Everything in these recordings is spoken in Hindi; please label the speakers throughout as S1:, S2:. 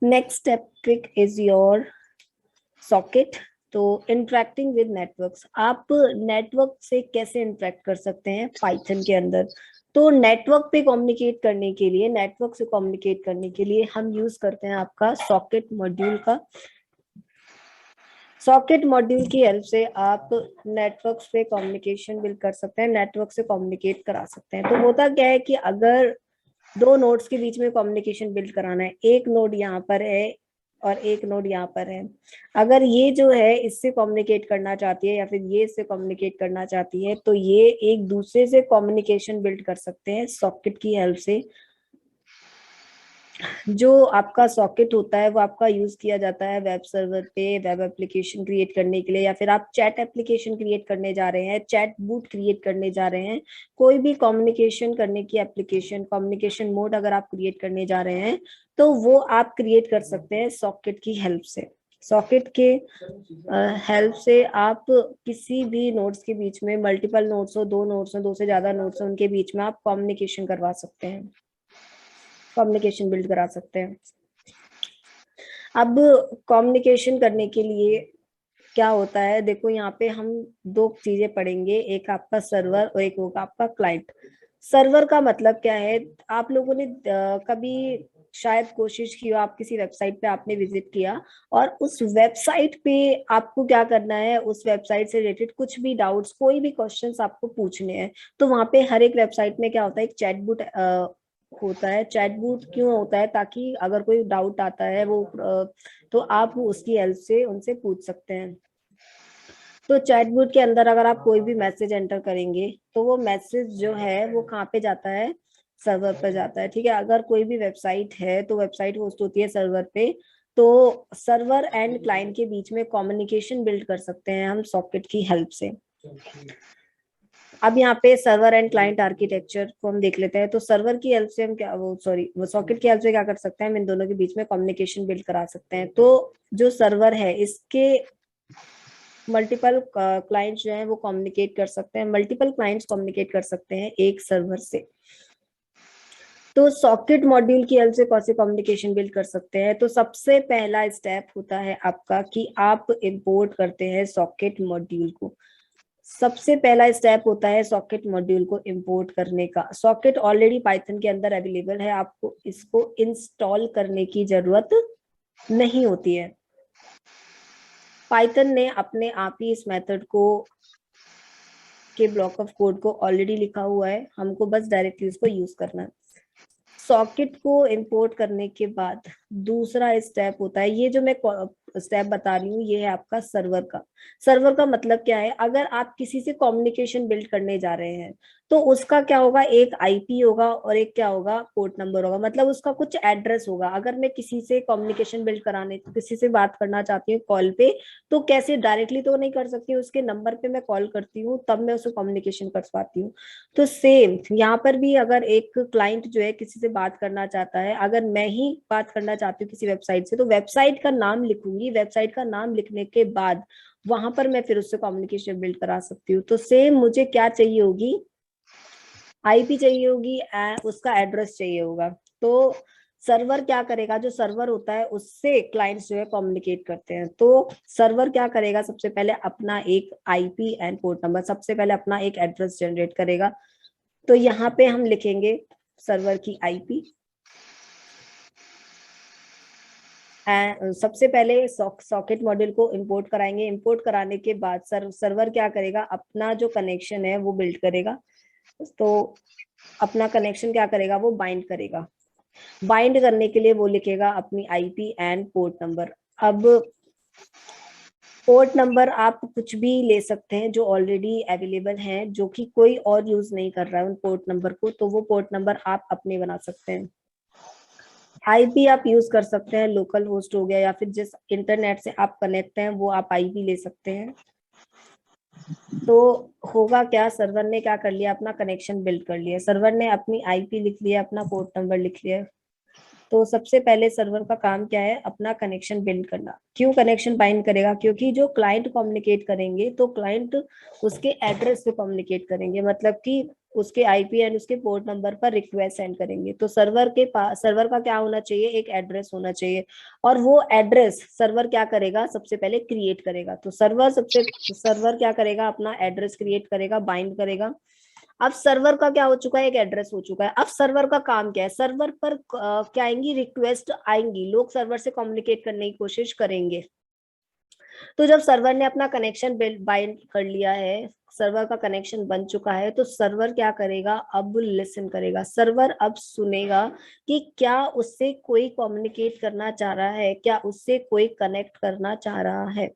S1: Next topic is your socket. तो इंटरेक्टिंग विद नेटवर्क्स, आप नेटवर्क से कैसे इंटरेक्ट कर सकते हैं पाइथन के अंदर। तो नेटवर्क पे कम्युनिकेट करने के लिए, नेटवर्क से कम्युनिकेट करने के लिए हम यूज करते हैं आपका सॉकेट मॉड्यूल का। सॉकेट मॉड्यूल की हेल्प से आप नेटवर्क पे कम्युनिकेशन बिल्ड कर सकते हैं, नेटवर्क से कम्युनिकेट करा सकते हैं। तो होता क्या है कि अगर दो नोड्स के बीच में कम्युनिकेशन बिल्ड कराना है, एक नोड यहाँ पर है और एक नोड यहाँ पर है, अगर ये जो है इससे कम्युनिकेट करना चाहती है या फिर ये इससे कम्युनिकेट करना चाहती है, तो ये एक दूसरे से कम्युनिकेशन बिल्ड कर सकते हैं सॉकेट की हेल्प से। जो आपका सॉकेट होता है वो आपका यूज किया जाता है वेब सर्वर पे वेब एप्लीकेशन क्रिएट करने के लिए, या फिर आप चैट एप्लीकेशन क्रिएट करने जा रहे हैं, चैट बूट क्रिएट करने जा रहे हैं, कोई भी कम्युनिकेशन करने की एप्लीकेशन, कम्युनिकेशन मोड अगर आप क्रिएट करने जा रहे हैं तो वो आप क्रिएट कर सकते हैं सॉकेट की हेल्प से। सॉकेट के हेल्प से आप किसी भी नोड्स के बीच में, मल्टीपल नोड्स हो, दो नोड्स हो, दो से ज्यादा नोड्स हो, उनके बीच में आप कम्युनिकेशन करवा सकते हैं, कम्युनिकेशन बिल्ड करा सकते हैं। अब कम्युनिकेशन करने के लिए क्या होता है, देखो यहाँ पे हम दो चीजें पढ़ेंगे, एक आपका सर्वर और एक होगा आपका क्लाइंट। सर्वर का मतलब क्या है, आप लोगों ने कभी शायद कोशिश की हो, आप किसी वेबसाइट पे आपने विजिट किया और उस वेबसाइट पे आपको क्या करना है, उस वेबसाइट से रिलेटेड कुछ भी डाउट्स, कोई भी क्वेश्चंस आपको पूछने हैं, तो वहां पे हर एक वेबसाइट में क्या होता है, एक चैटबॉट होता है। चैटबॉट क्यों होता है, ताकि अगर कोई डाउट आता है वो तो आप उसकी हेल्प से उनसे पूछ सकते हैं। तो चैटबॉट के अंदर अगर आप कोई भी मैसेज एंटर करेंगे तो वो मैसेज जो है वो कहाँ पे जाता है, सर्वर पर जाता है। ठीक है, अगर कोई भी वेबसाइट है तो वेबसाइट होस्ट होती है सर्वर पे, तो सर्वर एंड क्लाइंट के बीच में कम्युनिकेशन बिल्ड कर सकते हैं हम सॉकेट की हेल्प से। अब यहाँ पे सर्वर एंड क्लाइंट आर्किटेक्चर को हम देख लेते हैं। तो सर्वर की हेल्प से हम क्या, वो सॉरी, वो सॉकेट की हेल्प से क्या कर सकते हैं, हम इन दोनों के बीच में कम्युनिकेशन बिल्ड करा सकते हैं। तो जो सर्वर है इसके मल्टीपल क्लाइंट्स जो है वो कम्युनिकेट कर सकते हैं, मल्टीपल क्लाइंट्स कम्युनिकेट कर सकते हैं एक सर्वर से। तो सॉकेट मॉड्यूल की हेल्प से कैसे कम्युनिकेशन बिल्ड कर सकते हैं, तो सबसे पहला स्टेप होता है आपका कि आप इंपोर्ट करते हैं सॉकेट मॉड्यूल को। सबसे पहला स्टेप होता है सॉकेट मॉड्यूल को इंपोर्ट करने का। सॉकेट ऑलरेडी पाइथन के अंदर अवेलेबल है, आपको इसको इंस्टॉल करने की जरूरत नहीं होती है। पाइथन ने अपने आप ही इस मेथड को के ब्लॉक ऑफ कोड को ऑलरेडी लिखा हुआ है, हमको बस डायरेक्टली उसको यूज करना है। सॉकेट को इंपोर्ट करने के बाद दूसरा स्टेप होता है, ये जो मैं स्टेप बता रही हूँ ये है आपका सर्वर का। सर्वर का मतलब क्या है, अगर आप किसी से कम्युनिकेशन बिल्ड करने जा रहे हैं तो उसका क्या होगा, एक आईपी होगा और एक क्या होगा, पोर्ट नंबर होगा, मतलब उसका कुछ एड्रेस होगा। अगर मैं किसी से कम्युनिकेशन बिल्ड कराने, किसी से बात करना चाहती हूँ कॉल पे, तो कैसे डायरेक्टली तो नहीं कर सकती, उसके नंबर पे मैं कॉल करती हूँ तब मैं उससे कम्युनिकेशन कर पाती हूँ। तो सेम यहाँ पर भी अगर एक क्लाइंट जो है किसी से बात करना चाहता है, अगर मैं ही बात करना चाहती हूँ किसी वेबसाइट से, तो वेबसाइट का नाम लिखूंगी, वेबसाइट का नाम लिखने के बाद वहां पर मैं फिर उससे कम्युनिकेशन बिल्ड करा सकती हूँ। तो सेम मुझे क्या चाहिए होगी, आईपी चाहिए होगी, उसका एड्रेस चाहिए होगा। तो सर्वर क्या करेगा, जो सर्वर होता है उससे क्लाइंट्स जो है कम्युनिकेट करते हैं। तो सर्वर क्या करेगा, सबसे पहले अपना एक आईपी एंड पोर्ट नंबर, सबसे पहले अपना एक एड्रेस जनरेट करेगा। तो यहाँ पे हम लिखेंगे सर्वर की आईपी। सबसे पहले सॉकेट मॉड्यूल को इंपोर्ट कराएंगे, इंपोर्ट कराने के बाद सर्वर क्या करेगा, अपना जो कनेक्शन है वो बिल्ड करेगा। तो अपना कनेक्शन क्या करेगा, वो बाइंड करेगा। बाइंड करने के लिए वो लिखेगा अपनी आईपी एंड पोर्ट नंबर। अब पोर्ट नंबर आप कुछ भी ले सकते हैं जो ऑलरेडी अवेलेबल है, जो कि कोई और यूज नहीं कर रहा है उन पोर्ट नंबर को, तो वो पोर्ट नंबर आप अपने बना सकते हैं। आईपी आप यूज कर सकते हैं, लोकल होस्ट हो गया, या फिर जिस इंटरनेट से आप कनेक्ट हैं वो आप आईपी ले सकते हैं। तो होगा क्या, सर्वर ने क्या कर लिया, अपना कनेक्शन बिल्ड कर लिया, सर्वर ने अपनी आईपी लिख लिया, अपना पोर्ट नंबर लिख लिया। तो सबसे पहले सर्वर का काम क्या है, अपना कनेक्शन बिल्ड करना। क्यों कनेक्शन बाइंड करेगा, क्योंकि जो क्लाइंट कम्युनिकेट करेंगे तो क्लाइंट उसके एड्रेस से कम्युनिकेट करेंगे, मतलब कि उसके आईपी एंड उसके पोर्ट नंबर पर रिक्वेस्ट सेंड करेंगे। तो सर्वर के पास, सर्वर का क्या होना चाहिए, एक एड्रेस होना चाहिए, और वो एड्रेस सर्वर क्या करेगा, सबसे पहले क्रिएट करेगा। तो सर्वर क्या करेगा, अपना एड्रेस क्रिएट करेगा, बाइंड करेगा। अब सर्वर का क्या हो चुका है, एक एड्रेस हो चुका है। अब सर्वर का काम क्या है, सर्वर पर क्या आएंगी, रिक्वेस्ट आएंगी, लोग सर्वर से कम्युनिकेट करने की कोशिश करेंगे। तो जब सर्वर ने अपना कनेक्शन बाइंड कर लिया है, सर्वर का कनेक्शन बन चुका है, तो सर्वर क्या करेगा, अब लिसन करेगा। सर्वर अब सुनेगा कि क्या उससे कोई कम्युनिकेट करना चाह रहा है, क्या उससे कोई कनेक्ट करना चाह रहा है।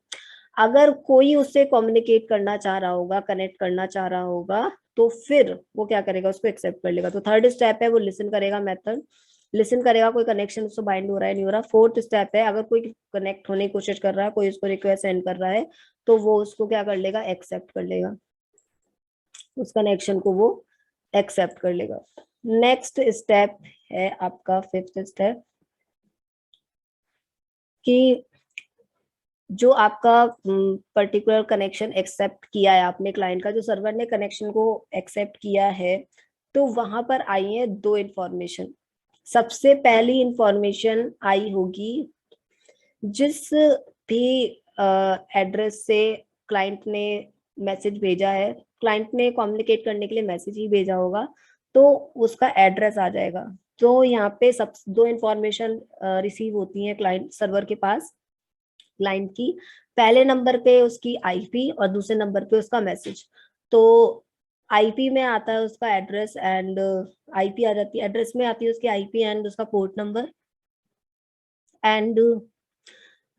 S1: अगर कोई उससे कम्युनिकेट करना चाह रहा होगा, कनेक्ट करना चाह रहा होगा, तो फिर वो क्या करेगा, उसको एक्सेप्ट कर लेगा। तो थर्ड स्टेप है वो लिसन करेगा मेथड, लिसन करेगा कोई कनेक्शन उससे बाइंड हो रहा है नहीं हो रहा। फोर्थ स्टेप है अगर कोई कनेक्ट होने की कोशिश कर रहा है, कोई उसको रिक्वेस्ट सेंड कर रहा है, तो वो उसको क्या कर लेगा, एक्सेप्ट कर लेगा, उस कनेक्शन को वो एक्सेप्ट कर लेगा। नेक्स्ट स्टेप है आपका फिफ्थ स्टेप, कि जो आपका पर्टिकुलर कनेक्शन एक्सेप्ट किया है आपने क्लाइंट का, जो सर्वर ने कनेक्शन को एक्सेप्ट किया है, तो वहां पर आई है दो इंफॉर्मेशन। सबसे पहली इंफॉर्मेशन आई होगी, जिस भी एड्रेस से क्लाइंट ने मैसेज भेजा है, क्लाइंट ने कम्युनिकेट करने के लिए मैसेज ही भेजा होगा, तो उसका एड्रेस आ जाएगा। तो यहाँ पे सब दो इंफॉर्मेशन रिसीव होती है क्लाइंट सर्वर के पास, क्लाइंट की। पहले नंबर पे उसकी आईपी और दूसरे नंबर पे उसका मैसेज। तो आईपी में आता है उसका एड्रेस एंड आईपी आ जाती है, एड्रेस में आती है उसकी आईपी एंड उसका पोर्ट नंबर, एंड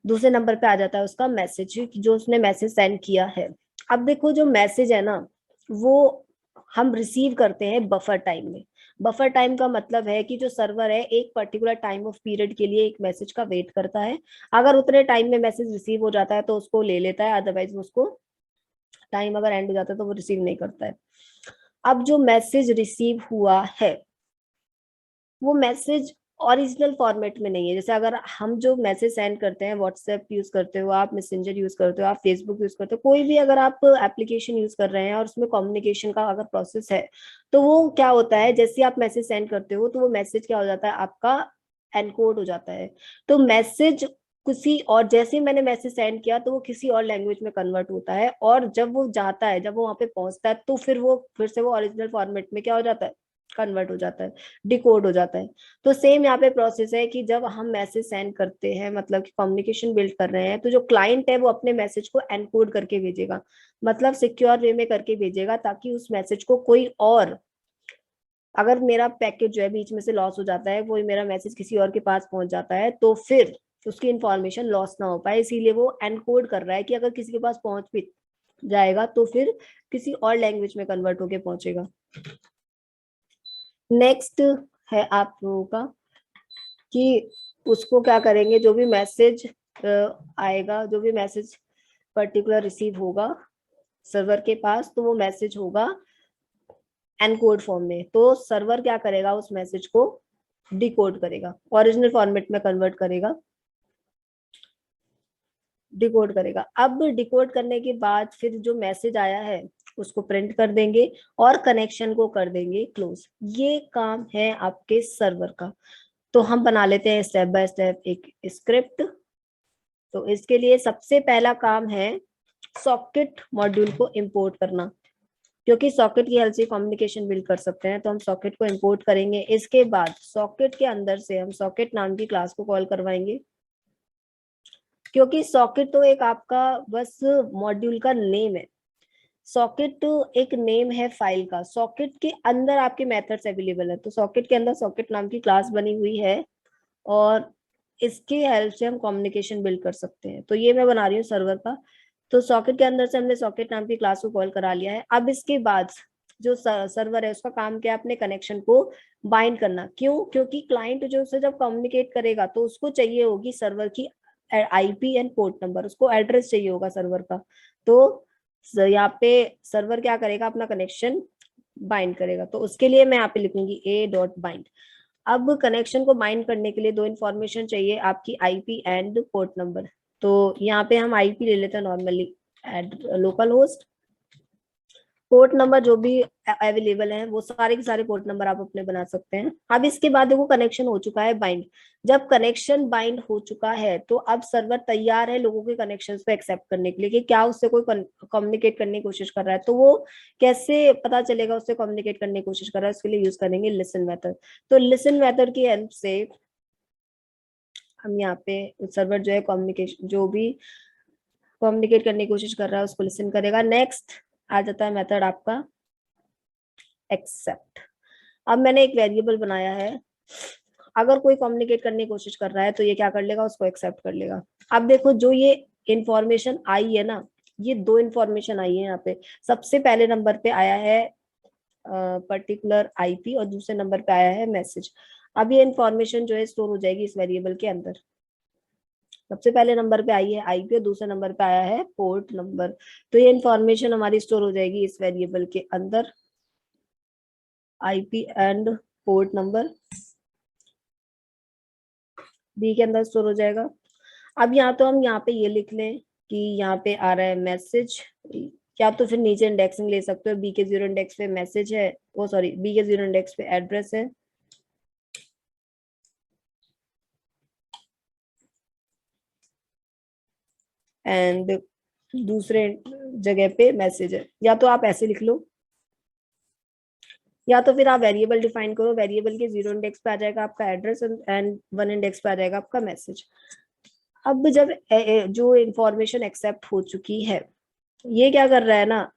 S1: दूसरे नंबर पे आ जाता है उसका मैसेज, जो उसने मैसेज सेंड किया है। अब देखो जो मैसेज है ना, वो हम रिसीव करते हैं बफर टाइम में। बफर टाइम का मतलब है कि जो सर्वर है एक पर्टिकुलर टाइम ऑफ पीरियड के लिए एक मैसेज का वेट करता है। अगर उतने टाइम में मैसेज रिसीव हो जाता है तो उसको ले लेता है, अदरवाइज उसको टाइम अगर एंड हो जाता है तो वो रिसीव नहीं करता है। अब जो मैसेज रिसीव हुआ है, वो मैसेज ओरिजिनल फॉर्मेट में नहीं है। जैसे अगर हम जो मैसेज सेंड करते हैं, व्हाट्सएप यूज करते हो आप, मैसेंजर यूज करते हो आप, फेसबुक यूज करते हो, कोई भी अगर आप एप्लीकेशन यूज कर रहे हैं और उसमें कम्युनिकेशन का अगर प्रोसेस है, तो वो क्या होता है, जैसे आप मैसेज सेंड करते हो तो वो मैसेज क्या हो जाता है आपका, एनकोड हो जाता है। तो मैसेज किसी और, जैसे ही मैंने मैसेज सेंड किया तो वो किसी और लैंग्वेज में कन्वर्ट होता है, और जब वो जाता है, जब वो वहां पे पहुंचता है, तो फिर वो फिर से वो ओरिजिनल फॉर्मेट में क्या हो जाता है, कन्वर्ट हो जाता है, डिकोड हो जाता है। तो सेम यहाँ पे प्रोसेस है कि जब हम मैसेज सेंड करते हैं, मतलब कि कम्युनिकेशन बिल्ड कर रहे हैं, तो जो क्लाइंट है वो अपने मैसेज को एनकोड करके भेजेगा, मतलब सिक्योर वे में करके भेजेगा, ताकि उस मैसेज को कोई और, अगर मेरा पैकेज जो है बीच में से लॉस हो जाता है, वो मेरा मैसेज किसी और के पास पहुंच जाता है, तो फिर उसकी इंफॉर्मेशन लॉस ना हो पाए, इसीलिए वो एनकोड कर रहा है कि अगर किसी के पास पहुंच भी जाएगा तो फिर किसी और लैंग्वेज में कन्वर्ट होके पहुंचेगा। नेक्स्ट है आप लोगों का कि उसको क्या करेंगे, जो भी मैसेज आएगा, जो भी मैसेज पर्टिकुलर रिसीव होगा सर्वर के पास, तो वो मैसेज होगा एनकोड फॉर्म में। तो सर्वर क्या करेगा, उस मैसेज को डिकोड करेगा, ओरिजिनल फॉर्मेट में कन्वर्ट करेगा, डिकोड करेगा। अब डिकोड करने के बाद फिर जो मैसेज आया है उसको प्रिंट कर देंगे और कनेक्शन को कर देंगे क्लोज। ये काम है आपके सर्वर का। तो हम बना लेते हैं स्टेप बाय स्टेप एक स्क्रिप्ट। तो इसके लिए सबसे पहला काम है सॉकेट मॉड्यूल को इंपोर्ट करना, क्योंकि सॉकेट की हेल्प से कम्युनिकेशन बिल्ड कर सकते हैं। तो हम सॉकेट को इंपोर्ट करेंगे। इसके बाद सॉकेट के अंदर से हम सॉकेट नाम की क्लास को कॉल करवाएंगे, क्योंकि सॉकेट तो एक आपका बस मॉड्यूल का नेम है। सॉकेट तो एक नेम है फाइल का, सॉकेट के अंदर आपके मेथड्स अवेलेबल है। तो सॉकेट के अंदर सॉकेट नाम की क्लास बनी हुई है, और इसकी हेल्प से हम कम्युनिकेशन बिल्ड कर सकते हैं। तो ये मैं बना रही हूँ सर्वर का। तो सॉकेट के अंदर से हमने सॉकेट नाम की क्लास को कॉल करा लिया है। अब इसके बाद जो सर्वर है उसका काम क्या है, अपने कनेक्शन को बाइंड करना। क्यों? क्योंकि क्लाइंट जो उससे जब कम्युनिकेट करेगा तो उसको चाहिए होगी सर्वर की आईपी एंड पोर्ट नंबर, उसको एड्रेस चाहिए होगा सर्वर का। तो यहाँ पे सर्वर क्या करेगा, अपना कनेक्शन बाइंड करेगा। तो उसके लिए मैं यहाँ पे लिखूंगी a.bind। अब कनेक्शन को बाइंड करने के लिए दो इन्फॉर्मेशन चाहिए, आपकी आईपी एंड पोर्ट नंबर। तो यहाँ पे हम आईपी ले लेते हैं normally, local host, port number जो भी अवेलेबल है वो सारे के सारे पोर्ट नंबर आप अपने बना सकते हैं। अब इसके बाद देखो कनेक्शन हो चुका है बाइंड। जब कनेक्शन बाइंड हो चुका है तो अब सर्वर तैयार है लोगों के कनेक्शंस को एक्सेप्ट करने के लिए कि क्या उससे कोई कम्युनिकेट करने की कोशिश कर रहा है। तो वो कैसे पता चलेगा उससे कम्युनिकेट करने की कोशिश कर रहा है, उसके लिए यूज करेंगे लिसन मेथड। तो लिसन मेथड की हेल्प से हम यहाँ पे सर्वर जो है कम्युनिकेशन जो भी कम्युनिकेट करने की कोशिश कर रहा है उसको लिसन करेगा। नेक्स्ट आ जाता है मेथड आपका एक्सेप्ट। अब मैंने एक वेरिएबल बनाया है, अगर कोई कम्युनिकेट करने की कोशिश कर रहा है तो ये क्या कर लेगा, उसको एक्सेप्ट कर लेगा। अब देखो जो ये इंफॉर्मेशन आई है ना, ये दो इंफॉर्मेशन आई है यहाँ पे। सबसे पहले नंबर पे आया है पर्टिकुलर आईपी और दूसरे नंबर पे आया है मैसेज। अब ये इंफॉर्मेशन जो है स्टोर हो जाएगी इस वेरिएबल के अंदर। सबसे पहले नंबर पे आई है आईपी और दूसरे नंबर पे आया है पोर्ट नंबर। तो ये इंफॉर्मेशन हमारी स्टोर हो जाएगी इस वेरिएबल के अंदर, IP and port number B के अंदर स्टोर हो जाएगा। अब यहाँ तो हम यहाँ पे ये लिख लें कि यहाँ पे आ रहा है मैसेज, या तो फिर नीचे इंडेक्सिंग ले सकते हो। बी के 0 इंडेक्स पे मैसेज है, वो सॉरी बी के 0 इंडेक्स पे एड्रेस है एंड दूसरे जगह पे मैसेज है। या तो आप ऐसे लिख लो या तो फिर आप वेरिएबल डिफाइन करो। वेरिएबल के 0 इंडेक्स पे आ जाएगा आपका एड्रेस एंड 1 इंडेक्स पे आ जाएगा आपका मैसेज। अब जब जो इंफॉर्मेशन एक्सेप्ट हो चुकी है, ये क्या कर रहा है ना,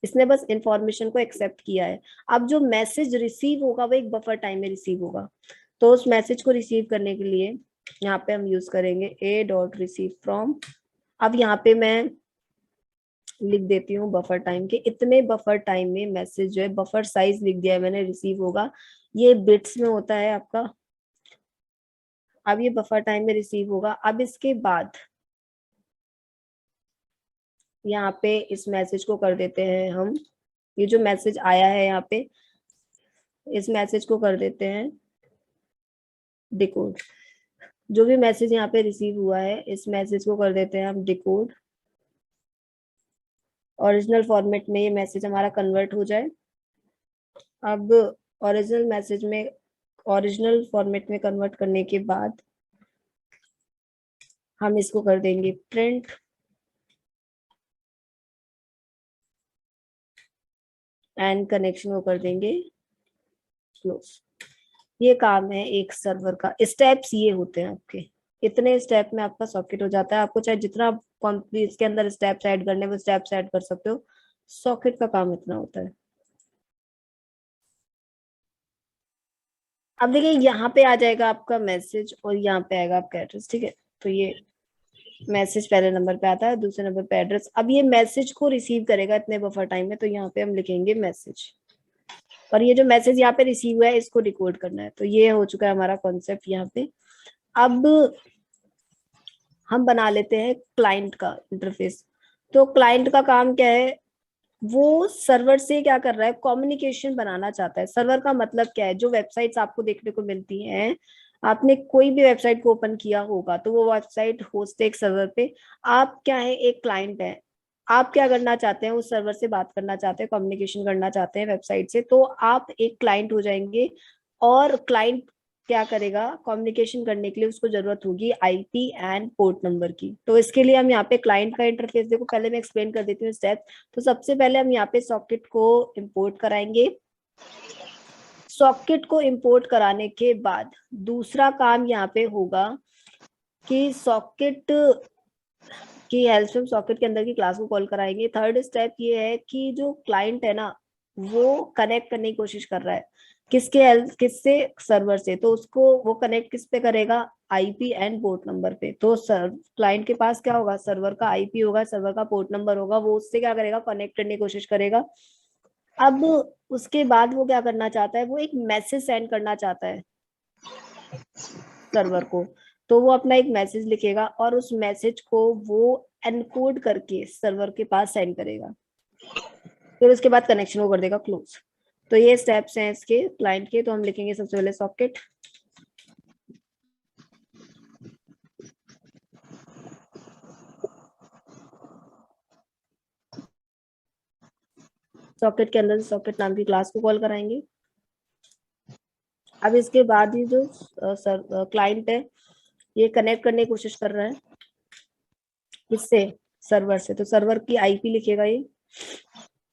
S1: इसने बस इंफॉर्मेशन को एक्सेप्ट किया है। अब जो मैसेज रिसीव होगा वो एक बफर टाइम में रिसीव होगा। तो उस मैसेज को रिसीव करने के लिए यहाँ पे हम यूज करेंगे ए डॉट रिसीव फ्रॉम। अब यहाँ पे मैं लिख देती हूँ बफर टाइम के इतने बफर टाइम में मैसेज जो है, बफर साइज लिख दिया है मैंने, रिसीव होगा। ये बिट्स में होता है आपका। अब ये बफर टाइम में रिसीव होगा। अब इसके बाद यहाँ पे इस मैसेज को कर देते हैं हम, ये जो मैसेज आया है यहाँ पे इस मैसेज को कर देते हैं डिकोड। जो भी मैसेज यहाँ पे रिसीव हुआ है इस मैसेज को कर देते हैं हम डिकोड। ओरिजिनल फॉर्मेट में ये मैसेज हमारा कन्वर्ट हो जाए। अब ओरिजिनल मैसेज में ओरिजिनल फॉर्मेट में कन्वर्ट करने के बाद हम इसको कर देंगे प्रिंट एंड कनेक्शन को कर देंगे क्लोज। ये काम है एक सर्वर का। स्टेप्स ये होते हैं आपके, इतने स्टेप में आपका सॉकेट हो जाता है। आपको चाहे जितना इसके अंदर स्टेप्स ऐड करने वो स्टेप्स ऐड कर सकते हो। सॉकेट का काम इतना होता है। अब देखिए यहाँ पे आ जाएगा आपका मैसेज और यहाँ पे आएगा आपका एड्रेस, ठीक है। तो ये मैसेज पहले नंबर पे आता है, दूसरे नंबर पे एड्रेस। अब ये मैसेज को रिसीव करेगा इतने बफर टाइम में, तो यहाँ पे हम लिखेंगे मैसेज। और ये जो मैसेज यहाँ पे रिसीव हुआ है इसको डिकोड करना है। तो ये हो चुका है हमारा कॉन्सेप्ट यहाँ पे। अब हम बना लेते हैं क्लाइंट का इंटरफेस। तो क्लाइंट का काम क्या है, वो सर्वर से क्या कर रहा है, कम्युनिकेशन बनाना चाहता है। सर्वर का मतलब क्या है, जो वेबसाइट्स आपको देखने को मिलती हैं, आपने कोई भी वेबसाइट को ओपन किया होगा तो वो वेबसाइट होस्ट है एक सर्वर पे। आप क्या है, एक क्लाइंट है। आप क्या करना चाहते हैं, उस सर्वर से बात करना चाहते हैं, कम्युनिकेशन करना चाहते हैं वेबसाइट से, तो आप एक क्लाइंट हो जाएंगे। और क्लाइंट क्या करेगा, कम्युनिकेशन करने के लिए उसको जरूरत होगी आईपी एंड पोर्ट नंबर की। तो इसके लिए हम यहाँ पे क्लाइंट का इंटरफेस देखो, पहले मैं एक्सप्लेन कर देती हूँ स्टेप। तो सबसे पहले हम यहाँ पे सॉकेट को इंपोर्ट कराएंगे। सॉकेट को इंपोर्ट कराने के बाद दूसरा काम यहाँ पे होगा कि सॉकेट की हेल्प से हम सॉकेट के अंदर की क्लास को कॉल कराएंगे। थर्ड स्टेप ये है कि जो क्लाइंट है ना, वो कनेक्ट करने की कोशिश कर रहा है किसके हेल्प, किससे, सर्वर से। तो उसको वो कनेक्ट किस पे करेगा, आईपी एंड पोर्ट नंबर पे। तो क्लाइंट के पास क्या होगा, सर्वर का आईपी होगा, सर्वर का पोर्ट नंबर होगा, वो उससे क्या करेगा, कनेक्ट करने की कोशिश करेगा। अब उसके बाद वो क्या करना चाहता है, वो एक मैसेज सेंड करना चाहता है सर्वर को। तो वो अपना एक मैसेज लिखेगा और उस मैसेज को वो एनकोड करके सर्वर के पास सेंड करेगा। फिर उसके बाद कनेक्शन को कर देगा क्लोज। तो ये स्टेप्स हैं इसके क्लाइंट के। तो हम लिखेंगे सबसे पहले सॉकेट सॉकेट के अंदर से सॉकेट नाम की क्लास को कॉल कराएंगे। अब इसके बाद ही जो क्लाइंट है ये कनेक्ट करने की कोशिश कर रहा है इससे, सर्वर से, तो सर्वर की आईपी लिखेगा ये,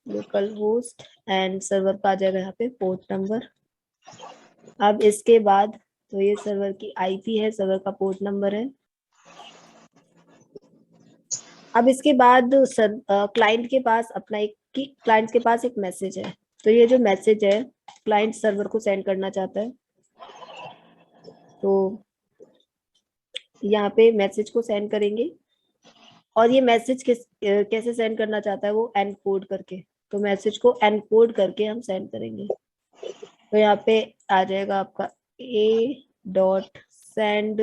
S1: लोकल होस्ट एंड सर्वर का आ जाएगा यहाँ पे पोर्ट नंबर। अब इसके बाद तो ये सर्वर की आईपी है, सर्वर का पोर्ट नंबर है। अब इसके बाद क्लाइंट के पास अपना क्लाइंट के पास एक मैसेज है, तो ये जो मैसेज है क्लाइंट सर्वर को सेंड करना चाहता है, तो यहाँ पे मैसेज को सेंड करेंगे। और ये मैसेज कैसे सेंड करना चाहता है वो एनकोड करके, तो मैसेज को एनकोड करके हम सेंड करेंगे। तो यहाँ पे आ जाएगा आपका a.send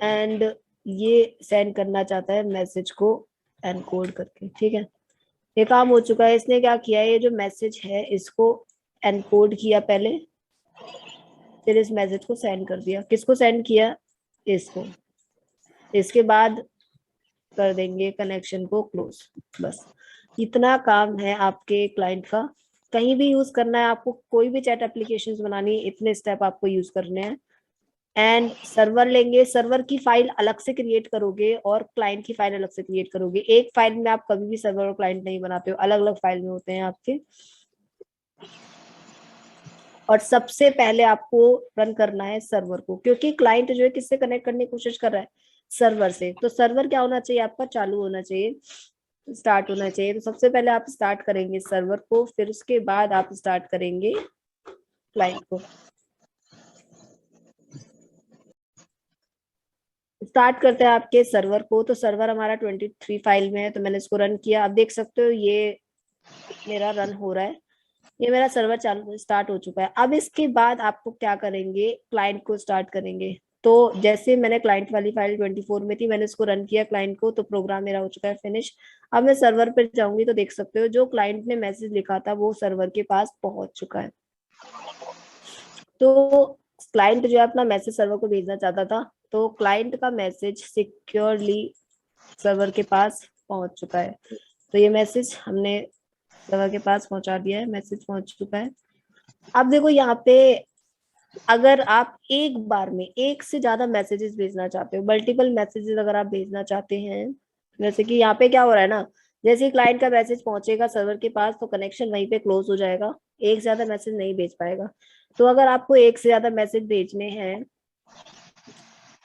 S1: एंड ये सेंड करना चाहता है मैसेज को एनकोड करके, ठीक है। ये काम हो चुका है। इसने क्या किया, ये जो मैसेज है इसको एनकोड किया पहले, फिर इस मैसेज को सेंड कर दिया। किसको सेंड किया, इसको। इसके बाद कर देंगे कनेक्शन को क्लोज। बस इतना काम है आपके क्लाइंट का। कहीं भी यूज करना है आपको, कोई भी चैट एप्लीकेशंस बनानी है, इतने स्टेप आपको यूज करने हैं। एंड सर्वर लेंगे, सर्वर की फाइल अलग से क्रिएट करोगे और क्लाइंट की फाइल अलग से क्रिएट करोगे। एक फाइल में आप कभी भी सर्वर और क्लाइंट नहीं बनाते हो, अलग अलग फाइल में होते हैं आपके। और सबसे पहले आपको रन करना है सर्वर को, क्योंकि क्लाइंट जो है किससे कनेक्ट करने की कोशिश कर रहा है, सर्वर से। तो सर्वर क्या होना चाहिए आपका, चालू होना चाहिए, स्टार्ट होना चाहिए। तो सबसे पहले आप स्टार्ट करेंगे सर्वर को, फिर उसके बाद आप स्टार्ट करेंगे क्लाइंट को। स्टार्ट करते हैं आपके सर्वर को। तो सर्वर हमारा 23 फाइल में है, तो मैंने इसको रन किया। आप देख सकते हो ये मेरा रन हो रहा है, ये मेरा सर्वर चालू स्टार्ट हो चुका है। अब इसके बाद आपको क्या करेंगे, क्लाइंट को स्टार्ट करेंगे। तो जैसे मैंने क्लाइंट वाली फाइल 24 में थी, मैंने इसको रन किया क्लाइंट को, तो प्रोग्राम मेरा हो चुका है फिनिश। अब मैं सर्वर पर जाऊंगी तो देख सकते हो जो क्लाइंट ने मैसेज लिखा था वो सर्वर के पास पहुंच चुका है। तो क्लाइंट जो है अपना मैसेज सर्वर को भेजना चाहता था, तो क्लाइंट का मैसेज सिक्योरली सर्वर के पास पहुंच चुका है। तो ये मैसेज हमने सर्वर के पास पहुंचा दिया है, मैसेज पहुंच चुका है। अब देखो यहाँ पे अगर आप एक बार में एक से ज्यादा मैसेजेस भेजना चाहते हो, मल्टीपल मैसेजेस अगर आप भेजना चाहते हैं, जैसे कि यहाँ पे क्या हो रहा है ना, जैसे क्लाइंट का मैसेज पहुंचेगा सर्वर के पास तो कनेक्शन वहीं पे क्लोज हो जाएगा, एक से ज्यादा मैसेज नहीं भेज पाएगा। तो अगर आपको एक से ज्यादा मैसेज भेजने हैं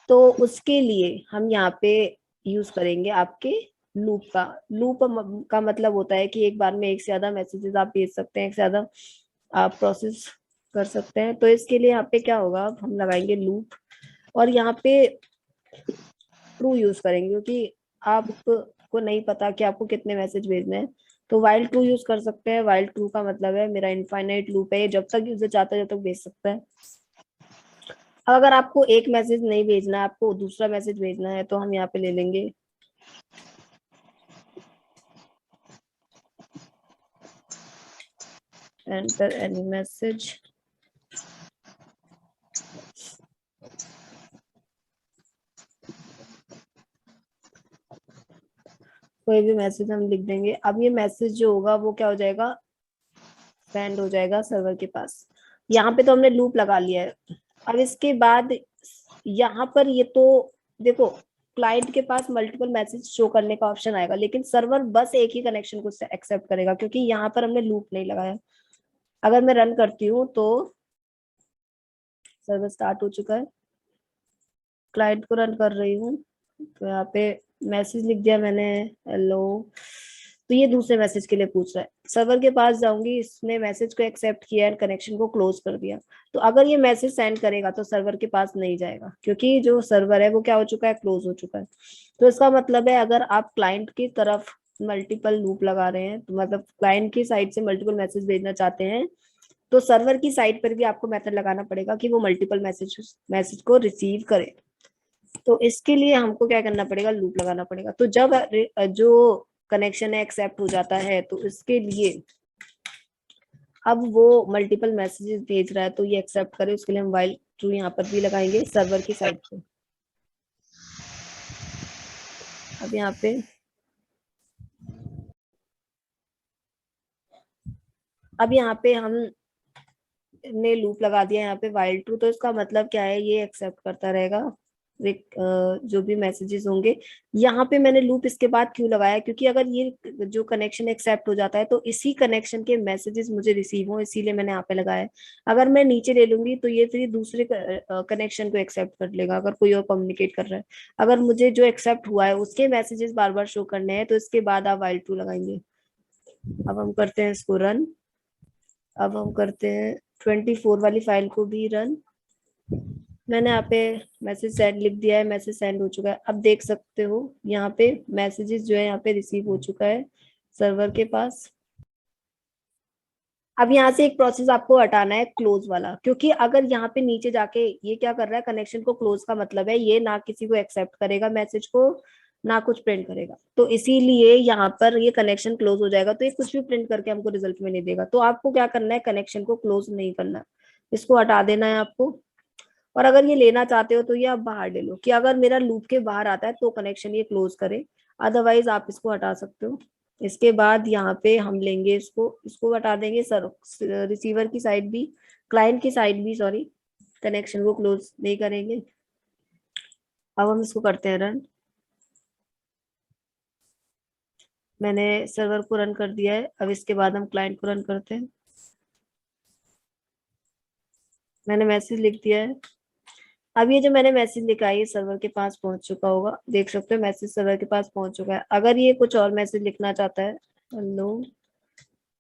S1: तो उसके लिए हम यहाँ पे यूज करेंगे आपके लूप का। लूप का मतलब होता है कि एक बार में एक से ज्यादा मैसेजेस आप भेज सकते हैं, एक से ज्यादा आप प्रोसेस कर सकते हैं। तो इसके लिए यहाँ पे क्या होगा, हम लगाएंगे लूप, और यहाँ पे ट्रू यूज करेंगे क्योंकि आपको नहीं पता कि आपको कितने मैसेज भेजने हैं। तो वाइल ट्रू यूज कर सकते हैं। वाइल ट्रू का मतलब है मेरा इनफाइनाइट लूप है, ये जब तक यूजर चाहता है जब तक भेज सकता है। अब अगर आपको एक मैसेज नहीं भेजना है, आपको दूसरा मैसेज भेजना है, तो हम यहाँ पे ले लेंगे एंटर एनी मैसेज। कोई भी मैसेज हम लिख देंगे। अब ये मैसेज जो होगा वो क्या हो जाएगा, सेंड हो जाएगा सर्वर के पास। यहाँ पे तो हमने लूप लगा लिया है। अब इसके बाद यहाँ पर ये तो देखो क्लाइंट के पास मल्टीपल मैसेज शो करने का ऑप्शन आएगा, लेकिन सर्वर बस एक ही कनेक्शन को एक्सेप्ट करेगा क्योंकि यहाँ पर हमने लूप नहीं लगाया। अगर मैं रन करती हूँ तो सर्वर स्टार्ट हो चुका है, क्लाइंट को रन कर रही हूँ, तो यहाँ पे मैसेज लिख दिया मैंने, हेलो। तो ये दूसरे मैसेज के लिए पूछ रहा है, सर्वर के पास जाऊंगी, इसने मैसेज को एक्सेप्ट किया एंड कनेक्शन को क्लोज कर दिया। तो अगर ये मैसेज सेंड करेगा तो सर्वर के पास नहीं जाएगा क्योंकि जो सर्वर है वो क्या हो चुका है, क्लोज हो चुका है। तो इसका मतलब है अगर आप क्लाइंट की तरफ मल्टीपल लूप लगा रहे हैं, तो मतलब क्लाइंट की साइड से मल्टीपल मैसेज भेजना चाहते हैं, तो सर्वर की साइड पर भी आपको मेथड लगाना पड़ेगा कि वो मल्टीपल मैसेज को रिसीव करे। तो इसके लिए हमको क्या करना पड़ेगा, लूप लगाना पड़ेगा। तो जब जो कनेक्शन है एक्सेप्ट हो जाता है तो इसके लिए अब वो मल्टीपल मैसेजेस भेज रहा है तो ये एक्सेप्ट करे, उसके लिए हम व्हाइल ट्रू यहाँ पर भी लगाएंगे सर्वर की साइड पे। अब यहाँ पे अब यहाँ पे हम ने लूप लगा दिया यहाँ पे while true, तो इसका मतलब क्या है, ये एक्सेप्ट करता रहेगा जो भी मैसेजेस होंगे। यहाँ पे मैंने लूप इसके बाद क्यों लगाया, क्योंकि अगर ये जो कनेक्शन एक्सेप्ट हो जाता है तो इसी कनेक्शन के मैसेजेस मुझे रिसीव हो, इसीलिए मैंने यहाँ पे लगाया है। अगर मैं नीचे ले लूंगी तो ये फिर दूसरे कनेक्शन को एक्सेप्ट कर लेगा, अगर कोई और कम्युनिकेट कर रहा है। अगर मुझे जो एक्सेप्ट हुआ है उसके मैसेजेस बार बार शो करने हैं तो इसके बाद आप while true लगाएंगे। अब हम करते हैं इसको रन। अब हम करते हैं 24 वाली फाइल को भी रन। मैंने यहाँ पे मैसेज सेंड लिख दिया है, मैसेज सेंड हो चुका है। अब देख सकते हो यहाँ पे मैसेजेस जो है यहाँ पे रिसीव हो चुका है सर्वर के पास। अब यहाँ से एक प्रोसेस आपको हटाना है, क्लोज वाला, क्योंकि अगर यहाँ पे नीचे जाके ये क्या कर रहा है, कनेक्शन को क्लोज का मतलब है ये ना किसी को एक्सेप्ट करेगा मैसेज को, ना कुछ प्रिंट करेगा। तो इसीलिए यहाँ पर ये कनेक्शन क्लोज हो जाएगा, तो ये कुछ भी प्रिंट करके हमको रिजल्ट में नहीं देगा। तो आपको क्या करना है, कनेक्शन को क्लोज नहीं करना, इसको हटा देना है आपको। और अगर ये लेना चाहते हो तो ये आप बाहर ले लो, कि अगर मेरा लूप के बाहर आता है तो कनेक्शन ये क्लोज करे, अदरवाइज आप इसको हटा सकते हो। इसके बाद यहाँ पे हम लेंगे इसको, इसको हटा देंगे सर, रिसीवर की साइड भी, क्लाइंट की साइड भी, सॉरी, कनेक्शन को क्लोज नहीं करेंगे। अब हम इसको करते हैं रन। मैंने सर्वर को रन कर दिया है, अब इसके बाद हम क्लाइंट को रन करते हैं। मैंने मैसेज लिख दिया है। अब ये जो मैंने मैसेज लिखा है ये सर्वर के पास पहुंच चुका होगा, देख सकते हो मैसेज सर्वर के पास पहुंच चुका है। अगर ये कुछ और मैसेज लिखना चाहता है, हेलो,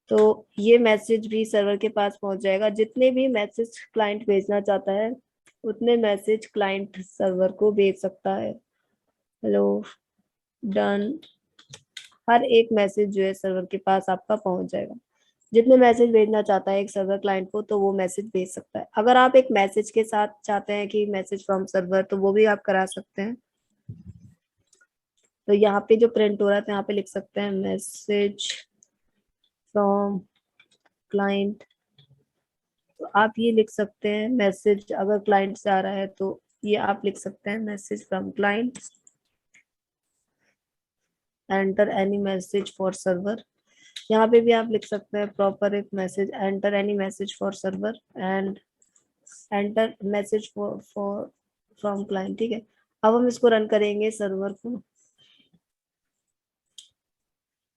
S1: तो ये मैसेज भी सर्वर के पास पहुंच जाएगा। जितने भी मैसेज क्लाइंट भेजना चाहता है उतने मैसेज क्लाइंट सर्वर को भेज सकता है। Hello, done. हर एक मैसेज जो है सर्वर के पास आपका पहुंच जाएगा। जितने मैसेज भेजना चाहता है एक सर्वर क्लाइंट को तो वो मैसेज भेज सकता है। अगर आप एक मैसेज के साथ चाहते हैं कि मैसेज फ्रॉम सर्वर, तो वो भी आप करा सकते हैं। तो यहाँ पे जो प्रिंट हो रहा है तो यहाँ पे लिख सकते हैं मैसेज फ्रॉम क्लाइंट। तो आप ये लिख सकते हैं, मैसेज अगर क्लाइंट से आ रहा है तो ये आप लिख सकते हैं message from client, enter any message for server. यहाँ पे भी आप लिख सकते हैं प्रॉपर एक message, enter any message for server and enter message for from client. ठीक है, अब हम इसको रन करेंगे सर्वर को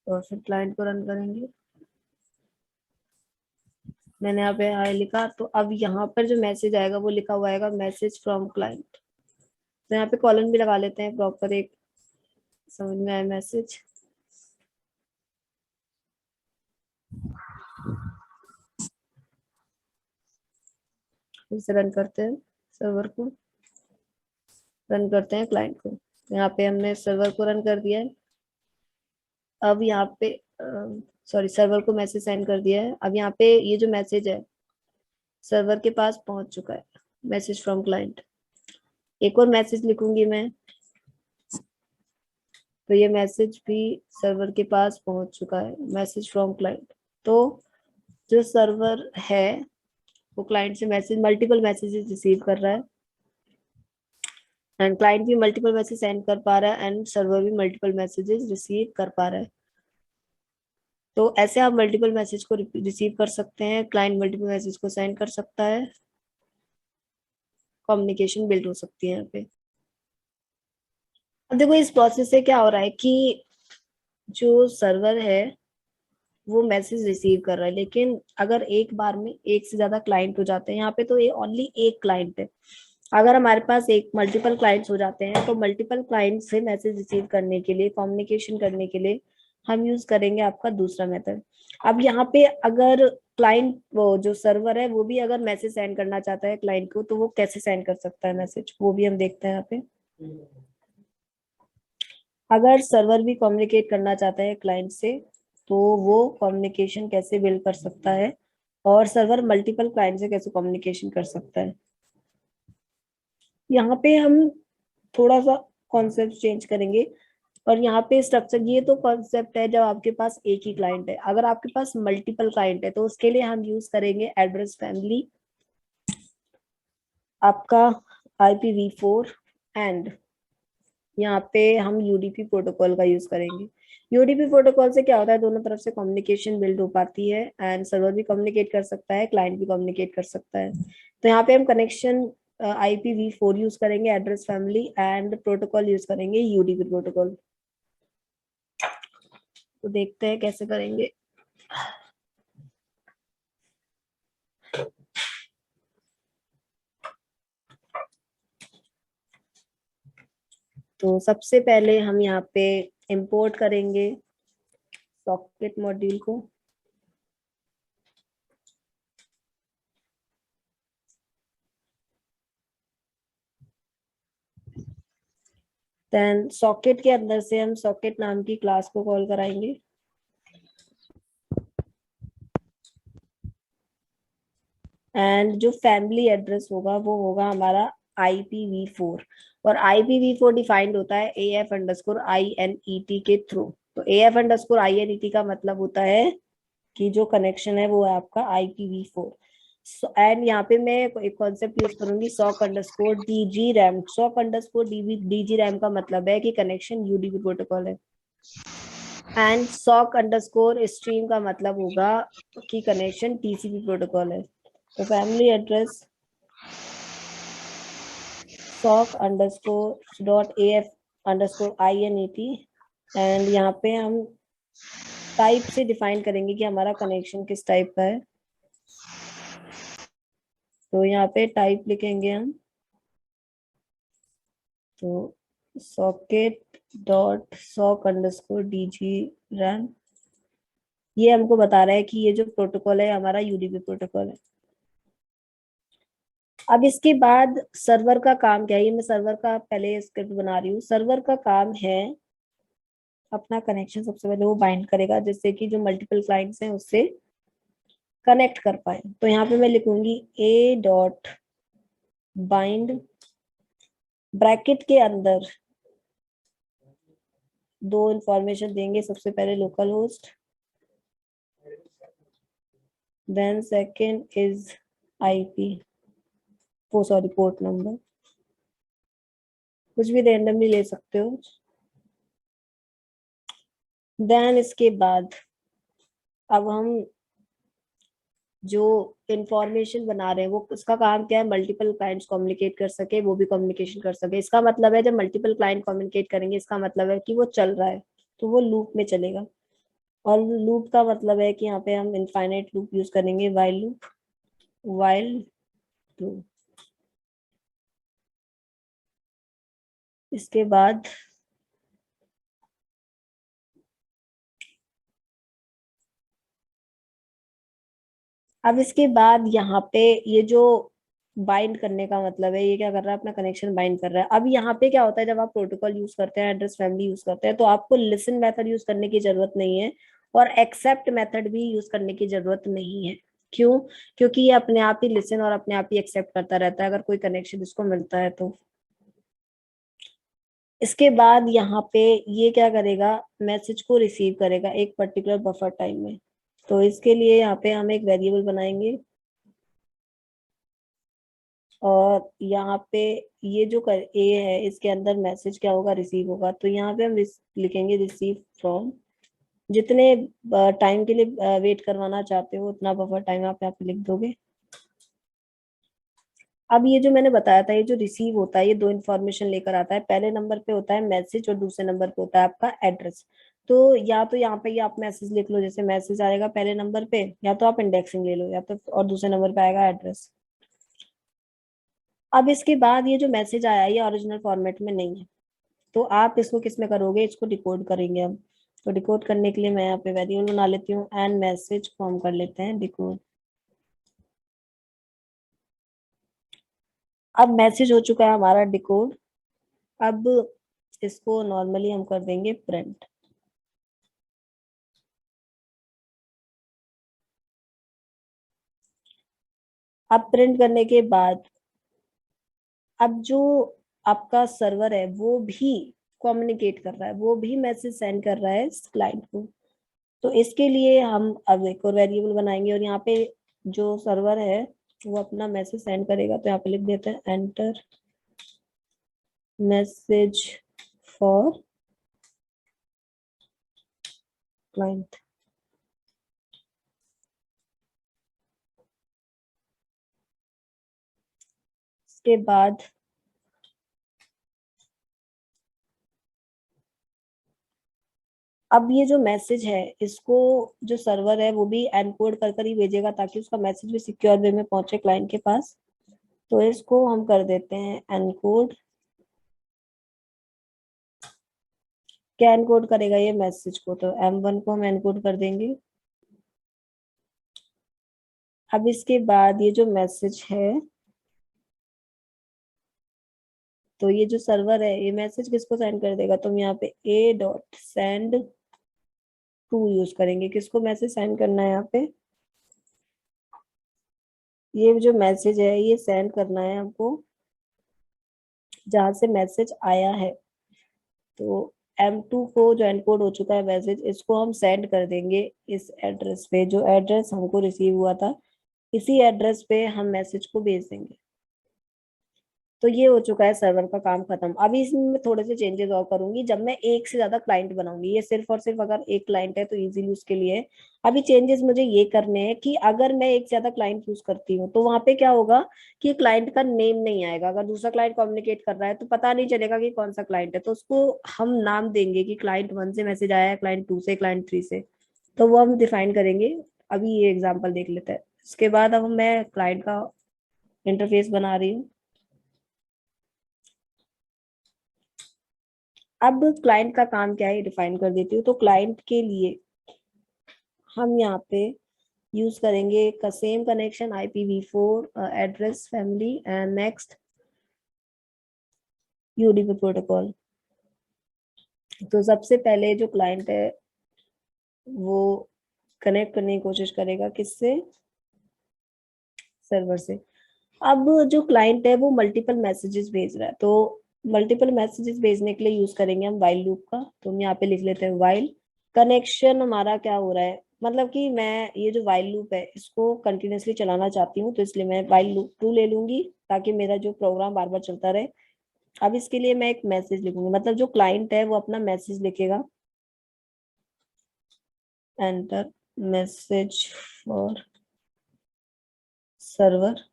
S1: और फिर क्लाइंट को रन करेंगे। मैंने यहाँ पे हाय लिखा, तो अब यहाँ पर जो मैसेज आएगा वो लिखा हुआ आएगा मैसेज फ्रॉम क्लाइंट। तो यहाँ पे कॉलन भी लगा लेते हैं प्रॉपर एक, समझ में आए मैसेज। फिर से रन करते हैं सर्वर को, रन करते हैं क्लाइंट को। यहाँ पे हमने सर्वर को रन कर दिया है। अब यहाँ पे सॉरी, सर्वर को मैसेज सेंड कर दिया है। अब यहाँ पे ये जो मैसेज है सर्वर के पास पहुंच चुका है, मैसेज फ्रॉम क्लाइंट। एक और मैसेज लिखूंगी मैं, तो ये मैसेज भी सर्वर के पास पहुंच चुका है, मैसेज फ्रॉम क्लाइंट। तो जो सर्वर है वो क्लाइंट से मैसेज, मल्टीपल मैसेजेस रिसीव कर रहा है, एंड क्लाइंट भी मल्टीपल मैसेज सेंड कर पा रहा है एंड सर्वर भी मल्टीपल मैसेजेस रिसीव कर पा रहा है। तो ऐसे आप मल्टीपल मैसेज को रिसीव कर सकते हैं, क्लाइंट मल्टीपल मैसेज को सेंड कर सकता है, कम्युनिकेशन बिल्ड हो सकती है यहाँ पे। अब देखो इस प्रोसेस से क्या हो रहा है कि जो सर्वर है वो मैसेज रिसीव कर रहा है, लेकिन अगर एक बार में एक से ज्यादा क्लाइंट हो जाते हैं, यहाँ पे तो ये ओनली एक क्लाइंट है। अगर हमारे पास एक मल्टीपल क्लाइंट्स हो जाते हैं तो मल्टीपल क्लाइंट से मैसेज रिसीव करने के लिए, कम्युनिकेशन करने के लिए हम यूज करेंगे आपका दूसरा मेथड। अब यहाँ पे अगर क्लाइंट, वो जो सर्वर है वो भी अगर मैसेज सेंड करना चाहता है क्लाइंट को, तो वो कैसे सेंड कर सकता है मैसेज, वो भी हम देखते हैं यहाँ पे। अगर सर्वर भी कम्युनिकेट करना चाहता है क्लाइंट से तो वो कम्युनिकेशन कैसे बिल्ड कर सकता है, और सर्वर मल्टीपल क्लाइंट से कैसे कम्युनिकेशन कर सकता है। यहाँ पे हम थोड़ा सा कॉन्सेप्ट चेंज करेंगे। और यहाँ पे स्ट्रक्चर, ये तो कॉन्सेप्ट है जब आपके पास एक ही क्लाइंट है। अगर आपके पास मल्टीपल क्लाइंट है तो उसके लिए हम यूज करेंगे एड्रेस फैमिली, आपका IPv4, एंड यहाँ पे हम UDP प्रोटोकॉल का यूज करेंगे। यूडीपी प्रोटोकॉल से क्या होता है, दोनों तरफ से कम्युनिकेशन बिल्ड हो पाती है एंड सर्वर भी कम्युनिकेट कर सकता है, क्लाइंट भी कम्युनिकेट कर सकता है। तो यहाँ पे हम कनेक्शन IPv4 यूज करेंगे, address family, and protocol use करेंगे यूडीपी प्रोटोकॉल। तो देखते हैं कैसे करेंगे। तो सबसे पहले हम यहाँ पे इंपोर्ट करेंगे सॉकेट मॉड्यूल को। देन सॉकेट के अंदर से हम सॉकेट नाम की क्लास को कॉल कराएंगे। एंड जो फैमिली एड्रेस होगा वो होगा हमारा IPv4, और IPv4 डिफाइंड होता है AF_INET के थ्रू। तो AF_INET का मतलब होता है कि जो कनेक्शन है वो है आपका IPv4। एंड यहाँ पे मैं एक कॉन्सेप्ट यूज करूंगी sock_DGRAM। sock_DGRAM का मतलब है कि कनेक्शन यूडीपी प्रोटोकॉल है, एंड sock_stream का मतलब होगा कि कनेक्शन TCP प्रोटोकॉल है। तो फैमिली एड्रेस sock_.af_INET, एंड यहाँ पे हम टाइप से डिफाइन करेंगे कि हमारा कनेक्शन किस टाइप का है। तो यहाँ पे टाइप लिखेंगे हम, तो socket.sock_DGRAM, ये हमको बता रहा है कि ये जो प्रोटोकॉल है हमारा यूडीपी प्रोटोकॉल है। अब इसके बाद सर्वर का काम क्या है, ये मैं सर्वर का पहले स्क्रिप्ट बना रही हूँ। सर्वर का काम है अपना कनेक्शन सबसे पहले वो बाइंड करेगा, जिससे कि जो मल्टीपल क्लाइंट्स हैं उससे कनेक्ट कर पाए। तो यहाँ पे मैं लिखूंगी a.bind, ब्रैकेट के अंदर दो इंफॉर्मेशन देंगे, सबसे पहले local host, then second is IP, वो सॉरी पोर्ट नंबर, कुछ भी रैंडमली ले सकते हो। देन इसके बाद अब हम जो इंफॉर्मेशन बना रहे हैं वो उसका काम क्या है, मल्टीपल क्लाइंट्स कम्युनिकेट कर सके, वो भी कम्युनिकेशन कर सके। इसका मतलब है जब मल्टीपल क्लाइंट कम्युनिकेट करेंगे इसका मतलब है कि वो चल रहा है, तो वो लूप में चलेगा। और लूप का मतलब है कि यहाँ पे हम इनफाइनाइट लूप यूज करेंगे, वाइल लूप, वाइल लूप। इसके बाद अब इसके बाद यहाँ पे ये जो बाइंड करने का मतलब है, ये क्या कर रहा है, अपना कनेक्शन बाइंड कर रहा है। अब यहाँ पे क्या होता है, जब आप प्रोटोकॉल यूज करते हैं, एड्रेस फैमिली यूज करते हैं, तो आपको लिसन मेथड यूज करने की जरूरत नहीं है और एक्सेप्ट मेथड भी यूज करने की जरूरत नहीं है। क्यों? क्योंकि ये अपने आप ही लिसन और अपने आप ही एक्सेप्ट करता रहता है अगर कोई कनेक्शन इसको मिलता है तो। इसके बाद यहाँ पे ये क्या करेगा, मैसेज को रिसीव करेगा एक पर्टिकुलर बफर टाइम में। तो इसके लिए यहाँ पे हम एक वेरिएबल बनाएंगे, और यहाँ पे ये जो ए है इसके अंदर मैसेज क्या होगा, रिसीव होगा। तो यहाँ पे हम लिखेंगे रिसीव फ्रॉम, जितने टाइम के लिए वेट करवाना चाहते हो उतना बफर टाइम आप यहाँ पे लिख दोगे। अब ये जो मैंने बताया था, ये जो रिसीव होता है ये दो इन्फॉर्मेशन लेकर आता है। पहले नंबर पे होता है मैसेज और दूसरे नंबर पे होता है आपका एड्रेस। तो या तो यहाँ पे आप मैसेज लिख लो, जैसे मैसेज आएगा पहले नंबर पे, या तो आप इंडेक्सिंग ले लो, या तो और दूसरे नंबर पे आएगा एड्रेस। अब इसके बाद ये जो मैसेज आया ये ओरिजिनल फॉर्मेट में नहीं है, तो आप इसको किस में करोगे, इसको डिकोड करेंगे हम। तो डिकोड करने के लिए मैं यहाँ पे वेरिएबल बना लेती हूँ, एंड मैसेज फॉर्म कर लेते हैं डिकोड। अब मैसेज हो चुका है हमारा डिकोड। अब इसको नॉर्मली हम कर देंगे प्रिंट। अब प्रिंट करने के बाद अब जो आपका सर्वर है वो भी कम्युनिकेट कर रहा है, वो भी मैसेज सेंड कर रहा है क्लाइंट को। तो इसके लिए हम अब एक और वेरिएबल बनाएंगे, और यहाँ पे जो सर्वर है वो अपना मैसेज सेंड करेगा। तो यहाँ पे लिख देते हैं एंटर मैसेज फॉर क्लाइंट। इसके बाद अब ये जो मैसेज है इसको जो सर्वर है वो भी एनकोड कर कर ही भेजेगा ताकि उसका मैसेज भी सिक्योर वे में पहुंचे क्लाइंट के पास। तो इसको हम कर देते हैं एनकोड। क्या एनकोड करेगा ये मैसेज को, तो M1 को हम एनकोड कर देंगे। अब इसके बाद ये जो मैसेज है, तो ये जो सर्वर है ये मैसेज किसको सेंड कर देगा, तो हम यहाँ पे a.send टू यूज करेंगे। किसको मैसेज सेंड करना है यहाँ पे, ये जो मैसेज है ये सेंड करना है हमको जहां से मैसेज आया है। तो M2 को जो एनकोड हो चुका है मैसेज, इसको हम सेंड कर देंगे इस एड्रेस पे, जो एड्रेस हमको रिसीव हुआ था इसी एड्रेस पे हम मैसेज को भेज देंगे। तो ये हो चुका है सर्वर का काम खत्म। अभी इसमें मैं थोड़े से चेंजेस और करूंगी जब मैं एक से ज्यादा क्लाइंट बनाऊंगी। ये सिर्फ और सिर्फ अगर एक क्लाइंट है तो इजीली उसके लिए है। अभी चेंजेस मुझे ये करने हैं कि अगर मैं एक से ज्यादा क्लाइंट यूज करती हूँ तो वहां पे क्या होगा कि क्लाइंट का नेम नहीं आएगा। अगर दूसरा क्लाइंट कम्युनिकेट कर रहा है तो पता नहीं चलेगा कि कौन सा क्लाइंट है। तो उसको हम नाम देंगे कि क्लाइंट 1 से मैसेज आया है, क्लाइंट 2 से, क्लाइंट 3 से। तो वो हम डिफाइन करेंगे। अभी ये एग्जाम्पल देख लेते हैं। इसके बाद अब मैं क्लाइंट का इंटरफेस बना रही हूँ। अब क्लाइंट का काम क्या है डिफाइन कर देती हूँ। तो क्लाइंट के लिए हम यहाँ पे यूज करेंगे का same connection IPv4 address family and next UDP protocol. तो सबसे पहले जो क्लाइंट है वो कनेक्ट करने की कोशिश करेगा किससे, सर्वर से। अब जो क्लाइंट है वो मल्टीपल मैसेजेस भेज रहा है, तो मल्टीपल मैसेजेस भेजने के लिए यूज करेंगे हम वाइल लूप का। तो हम यहाँ पे लिख लेते हैं वाइल कनेक्शन। हमारा क्या हो रहा है, मतलब कि मैं ये जो वाइल लूप है इसको कंटिन्यूअसली चलाना चाहती हूँ, तो इसलिए मैं वाइल लूप 2 ले लूंगी ताकि मेरा जो प्रोग्राम बार बार चलता रहे। अब इसके लिए मैं एक मैसेज लिखूंगी, मतलब जो क्लाइंट है वो अपना मैसेज लिखेगा, एंटर मैसेज फॉर सर्वर।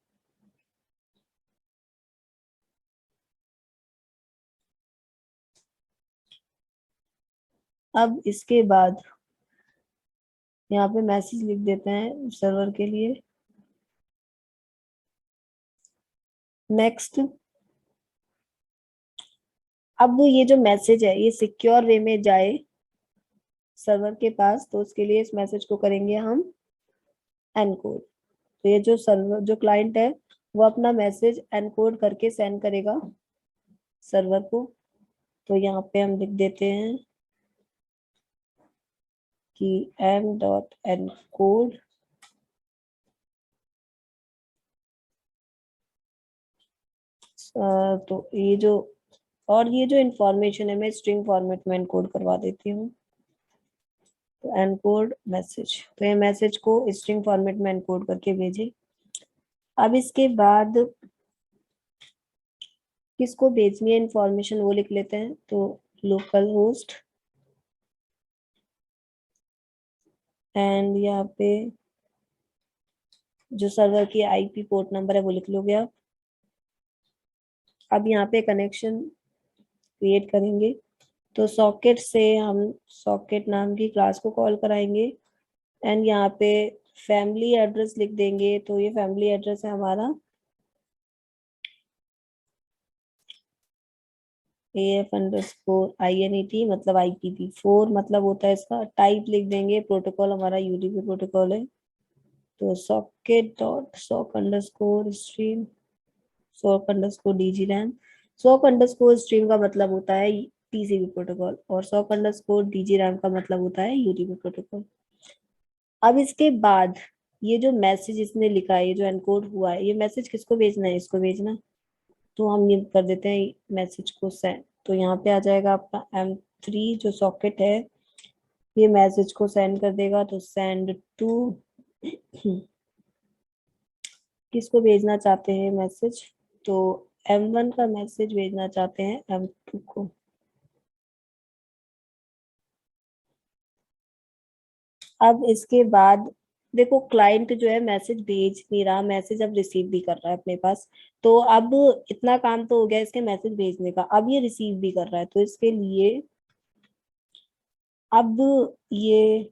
S1: अब इसके बाद यहाँ पे मैसेज लिख देते हैं सर्वर के लिए, नेक्स्ट। अब ये जो मैसेज है ये सिक्योर वे में जाए सर्वर के पास, तो उसके लिए इस मैसेज को करेंगे हम एनकोड। तो ये जो सर्वर जो क्लाइंट है वो अपना मैसेज एनकोड करके सेंड करेगा सर्वर को। तो यहाँ पे हम लिख देते हैं कि m.encode तो ये जो और ये जो इंफॉर्मेशन है मैं स्ट्रिंग फॉर्मेट में एनकोड करवा देती हूँ। तो एनकोड मैसेज, तो ये मैसेज को स्ट्रिंग फॉर्मेट में एनकोड करके भेजे। अब इसके बाद किसको भेजनी है इंफॉर्मेशन वो लिख लेते हैं। तो लोकल होस्ट एंड यहाँ पे जो सर्वर की IP पोर्ट नंबर है वो लिख लोगे आप। अब यहाँ पे कनेक्शन क्रिएट करेंगे। तो सॉकेट से हम सॉकेट नाम की क्लास को कॉल कराएंगे एंड यहाँ पे फैमिली एड्रेस लिख देंगे। तो ये फैमिली एड्रेस है हमारा AF_INET, मतलब IPv4 मतलब होता है इसका। टाइप लिख देंगे, प्रोटोकॉल हमारा UDP प्रोटोकॉल है। तो socket dot sock underscore stream sock underscore DGRAM। Sock underscore stream का मतलब होता है TCP प्रोटोकॉल और सॉक अंडरस्कोर DGRAM का मतलब होता है UDP प्रोटोकॉल। अब इसके बाद ये जो मैसेज इसने लिखा है, ये जो एनकोड हुआ है, ये मैसेज किसको भेजना है, इसको भेजना। तो हम ये कर देते हैं मैसेज को सेंड। तो यहाँ पे आ जाएगा आपका M3 जो सॉकेट है ये मैसेज को सेंड कर देगा। तो सेंड टू किसको भेजना चाहते हैं मैसेज, तो M1 का मैसेज भेजना चाहते हैं M2 को। अब इसके बाद देखो क्लाइंट जो है मैसेज भेज नहीं रहा, मैसेज अब रिसीव भी कर रहा है अपने पास। तो अब इतना काम तो हो गया इसके मैसेज भेजने का, अब ये रिसीव भी कर रहा है, तो इसके लिए अब ये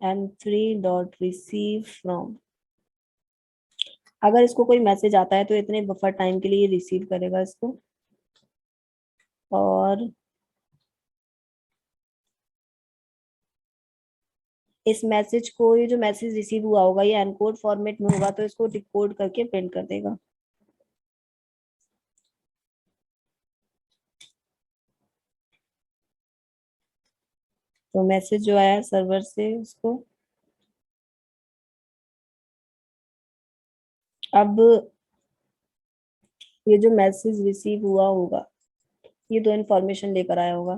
S1: m3.receive from, अगर इसको कोई मैसेज आता है तो इतने बफर टाइम के लिए रिसीव करेगा इसको। और इस मैसेज को, ये जो मैसेज रिसीव हुआ होगा ये एनकोड फॉर्मेट में होगा, तो इसको डिकोड करके प्रिंट कर देगा। तो मैसेज जो आया सर्वर से उसको, अब ये जो मैसेज रिसीव हुआ होगा ये दो इन्फॉर्मेशन लेकर आया होगा।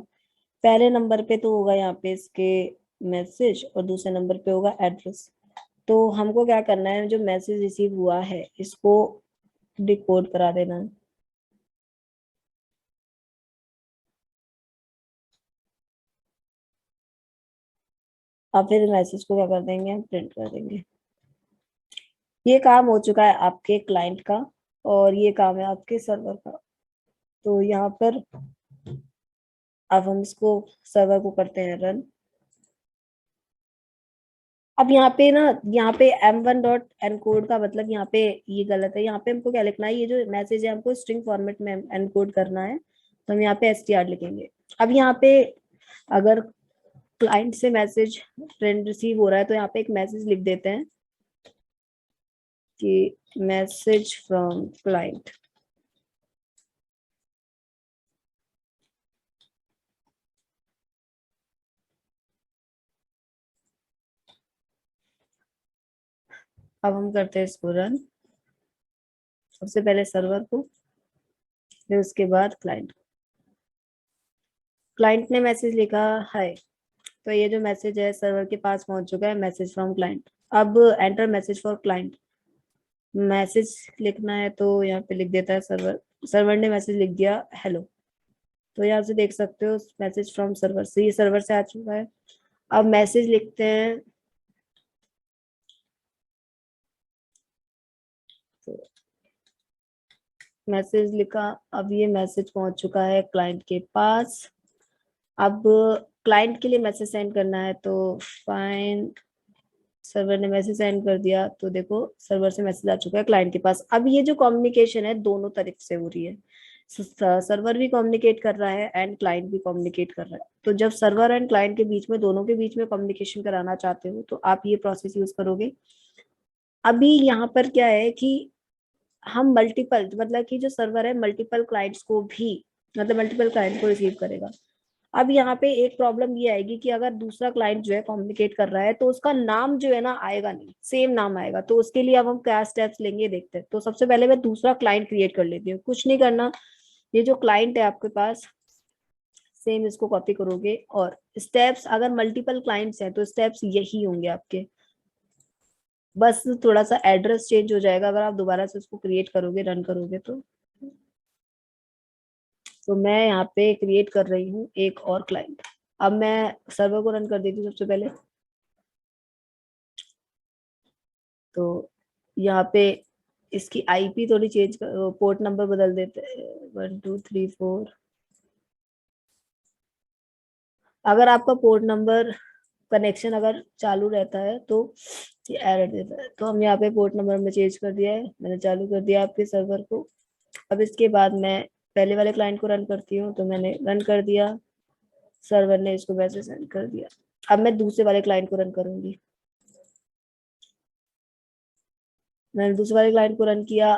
S1: पहले नंबर पे तो होगा यहाँ पे इसके मैसेज, और दूसरे नंबर पे होगा एड्रेस। तो हमको क्या करना है, जो मैसेज रिसीव हुआ है इसको डिकोड करा देना है। अब फिर मैसेज को क्या कर देंगे, प्रिंट कर देंगे। ये काम हो चुका है आपके क्लाइंट का, और ये काम है आपके सर्वर का। तो यहाँ पर अब हम इसको सर्वर को करते हैं रन। अब यहाँ पे ना, यहाँ पे m1.encode का मतलब यहाँ पे ये गलत है। यहाँ पे हमको क्या लिखना है, ये जो मैसेज है हमको स्ट्रिंग फॉर्मेट में एनकोड करना है, तो हम यहाँ पे str लिखेंगे। अब यहाँ पे अगर क्लाइंट से मैसेज फ्रेंड रिसीव हो रहा है तो यहाँ पे एक मैसेज लिख देते हैं कि मैसेज फ्रॉम क्लाइंट। अब हम करते हैं इसको रन। सबसे पहले सर्वर को, फिर उसके बाद क्लाइंट। क्लाइंट ने मैसेज लिखा है, तो ये जो मैसेज है सर्वर के पास पहुंच चुका है, मैसेज फ्रॉम क्लाइंट। अब enter message for client, message लिखना है तो यहाँ पे लिख देता है सर्वर। सर्वर ने मैसेज लिख दिया हेलो। तो यहाँ से देख सकते हो मैसेज फ्रॉम सर्वर से, ये सर्वर से आ चुका है। अब मैसेज लिखते हैं, तो मैसेज लिखा, अब ये मैसेज पहुंच चुका है क्लाइंट के पास। अब क्लाइंट के लिए मैसेज सेंड करना है, तो फाइन, सर्वर ने मैसेज सेंड कर दिया, तो देखो सर्वर से मैसेज आ चुका है क्लाइंट के पास। अब ये जो कम्युनिकेशन है दोनों तरफ से हो रही है, सर्वर भी कम्युनिकेट कर रहा है एंड क्लाइंट भी कम्युनिकेट कर रहा है। तो जब सर्वर एंड क्लाइंट के बीच में, दोनों के बीच में कम्युनिकेशन कराना चाहते हो तो आप ये प्रोसेस यूज करोगे। अभी यहाँ पर क्या है कि हम मल्टीपल, मतलब कि जो सर्वर है मल्टीपल क्लाइंट्स को भी, मतलब मल्टीपल क्लाइंट को रिसीव करेगा। अब यहाँ पे एक प्रॉब्लम ये आएगी कि अगर दूसरा क्लाइंट जो है कम्युनिकेट कर रहा है तो उसका नाम जो है ना आएगा नहीं, सेम नाम आएगा। तो उसके लिए अब हम क्या स्टेप्स लेंगे देखते हैं। तो सबसे पहले मैं दूसरा क्लाइंट क्रिएट कर लेती हूँ, कुछ नहीं करना। ये जो क्लाइंट है आपके पास, सेम इसको कॉपी करोगे, और स्टेप्स अगर मल्टीपल क्लाइंट्स हैं तो स्टेप्स यही होंगे आपके। बस थोड़ा सा एड्रेस चेंज हो जाएगा अगर आप दोबारा से उसको क्रिएट करोगे, रन करोगे तो मैं यहाँ पे क्रिएट कर रही हूँ एक और क्लाइंट। अब मैं सर्वर को रन कर देती हूँ सबसे पहले। तो यहाँ पे इसकी आईपी थोड़ी चेंज कर, पोर्ट नंबर बदल देते हैं 1234। अगर आपका पोर्ट नंबर कनेक्शन अगर चालू रहता है तो ये एरर देता है। तो हम यहाँ पे पोर्ट नंबर में चेंज कर दिया है, मैंने चालू कर दिया आपके सर्वर को। अब इसके बाद मैं पहले वाले क्लाइंट को रन करती हूँ, तो मैंने रन कर दिया, सर्वर ने इसको वैसे सेंड कर दिया। अब मैं दूसरे वाले क्लाइंट को रन करूंगी। मैंने दूसरे वाले क्लाइंट को रन किया,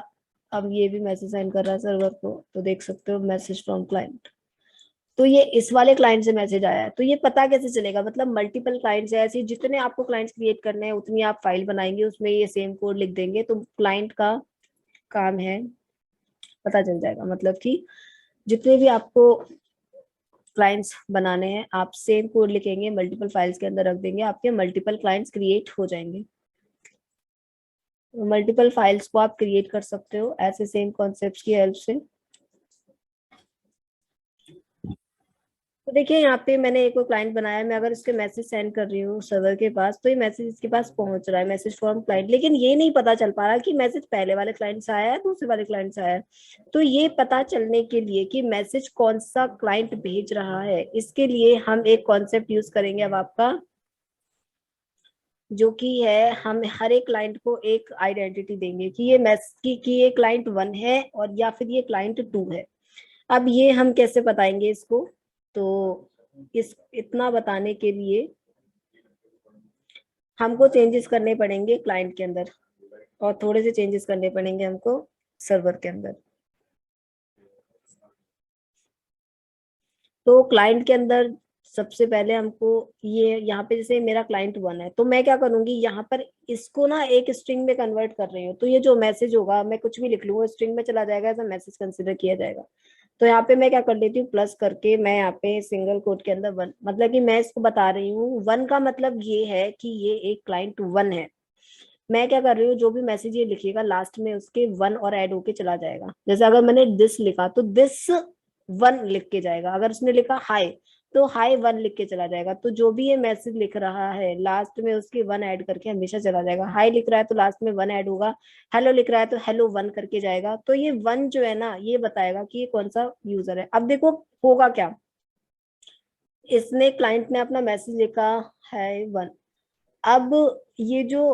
S1: अब ये भी मैसेज सेंड कर रहा है सर्वर को, तो देख सकते हो मैसेज फ्रॉम क्लाइंट। तो ये इस वाले क्लाइंट से मैसेज आया है। तो ये पता कैसे चलेगा, मतलब मल्टीपल क्लाइंट्स है ऐसे, जितने आपको क्लाइंट्स क्रिएट करने हैं उतनी आप फाइल बनाएंगे, उसमें ये सेम कोड लिख देंगे, तो क्लाइंट का काम है पता चल जाएगा। मतलब कि जितने भी आपको क्लाइंट्स बनाने हैं आप सेम कोड लिखेंगे, मल्टीपल फाइल्स के अंदर रख देंगे, आपके मल्टीपल क्लाइंट्स क्रिएट हो जाएंगे। मल्टीपल फाइल्स को आप क्रिएट कर सकते हो ऐसे सेम कॉन्सेप्ट्स की हेल्प से। तो देखिए यहाँ पे मैंने एक और क्लाइंट बनाया है, मैं अगर इसके मैसेज सेंड कर रही हूँ सर्वर के पास, तो ये मैसेज इसके पास पहुंच रहा है, मैसेज फ्रॉम क्लाइंट, लेकिन ये नहीं पता चल पा रहा कि मैसेज पहले वाले क्लाइंट से आया है दूसरे वाले क्लाइंट से आया है। तो ये पता चलने के लिए कि मैसेज कौन सा क्लाइंट भेज रहा है, इसके लिए हम एक कॉन्सेप्ट यूज करेंगे अब आपका, जो कि है हम हर एक क्लाइंट को एक आइडेंटिटी देंगे कि ये कि ये क्लाइंट 1 है और या फिर ये क्लाइंट 2 है। अब ये हम कैसे बताएंगे इसको, तो इस इतना बताने के लिए हमको चेंजेस करने पड़ेंगे क्लाइंट के अंदर, और थोड़े से चेंजेस करने पड़ेंगे हमको सर्वर के अंदर। तो क्लाइंट के अंदर सबसे पहले हमको ये यहाँ पे जैसे मेरा क्लाइंट 1 है, तो मैं क्या करूंगी यहाँ पर इसको ना एक स्ट्रिंग में कन्वर्ट कर रही हूँ, तो ये जो मैसेज होगा मैं कुछ भी लिख लूंगा स्ट्रिंग में चला जाएगा, ऐसा मैसेज कंसिडर किया जाएगा। तो यहाँ पे मैं क्या कर लेती हूँ, प्लस करके मैं यहाँ पे सिंगल कोट के अंदर 1, मतलब कि मैं इसको बता रही हूँ 1 का मतलब ये है कि ये एक क्लाइंट 1 है। मैं क्या कर रही हूँ, जो भी मैसेज ये लिखिएगा लास्ट में उसके 1 और ऐड होके चला जाएगा। जैसे अगर मैंने दिस लिखा तो दिस 1 लिख के जाएगा, अगर उसने लिखा हाय तो हाय 1 लिख के चला जाएगा। तो जो भी ये मैसेज लिख रहा है लास्ट में उसके 1 ऐड करके हमेशा चला जाएगा। हाय लिख रहा है तो लास्ट में 1 ऐड होगा, हेलो लिख रहा है तो हेलो 1 करके जाएगा। तो ये 1 जो है ना ये बताएगा कि ये कौन सा यूजर है। अब देखो होगा क्या, इसने क्लाइंट ने अपना मैसेज लिखा है 1, अब ये जो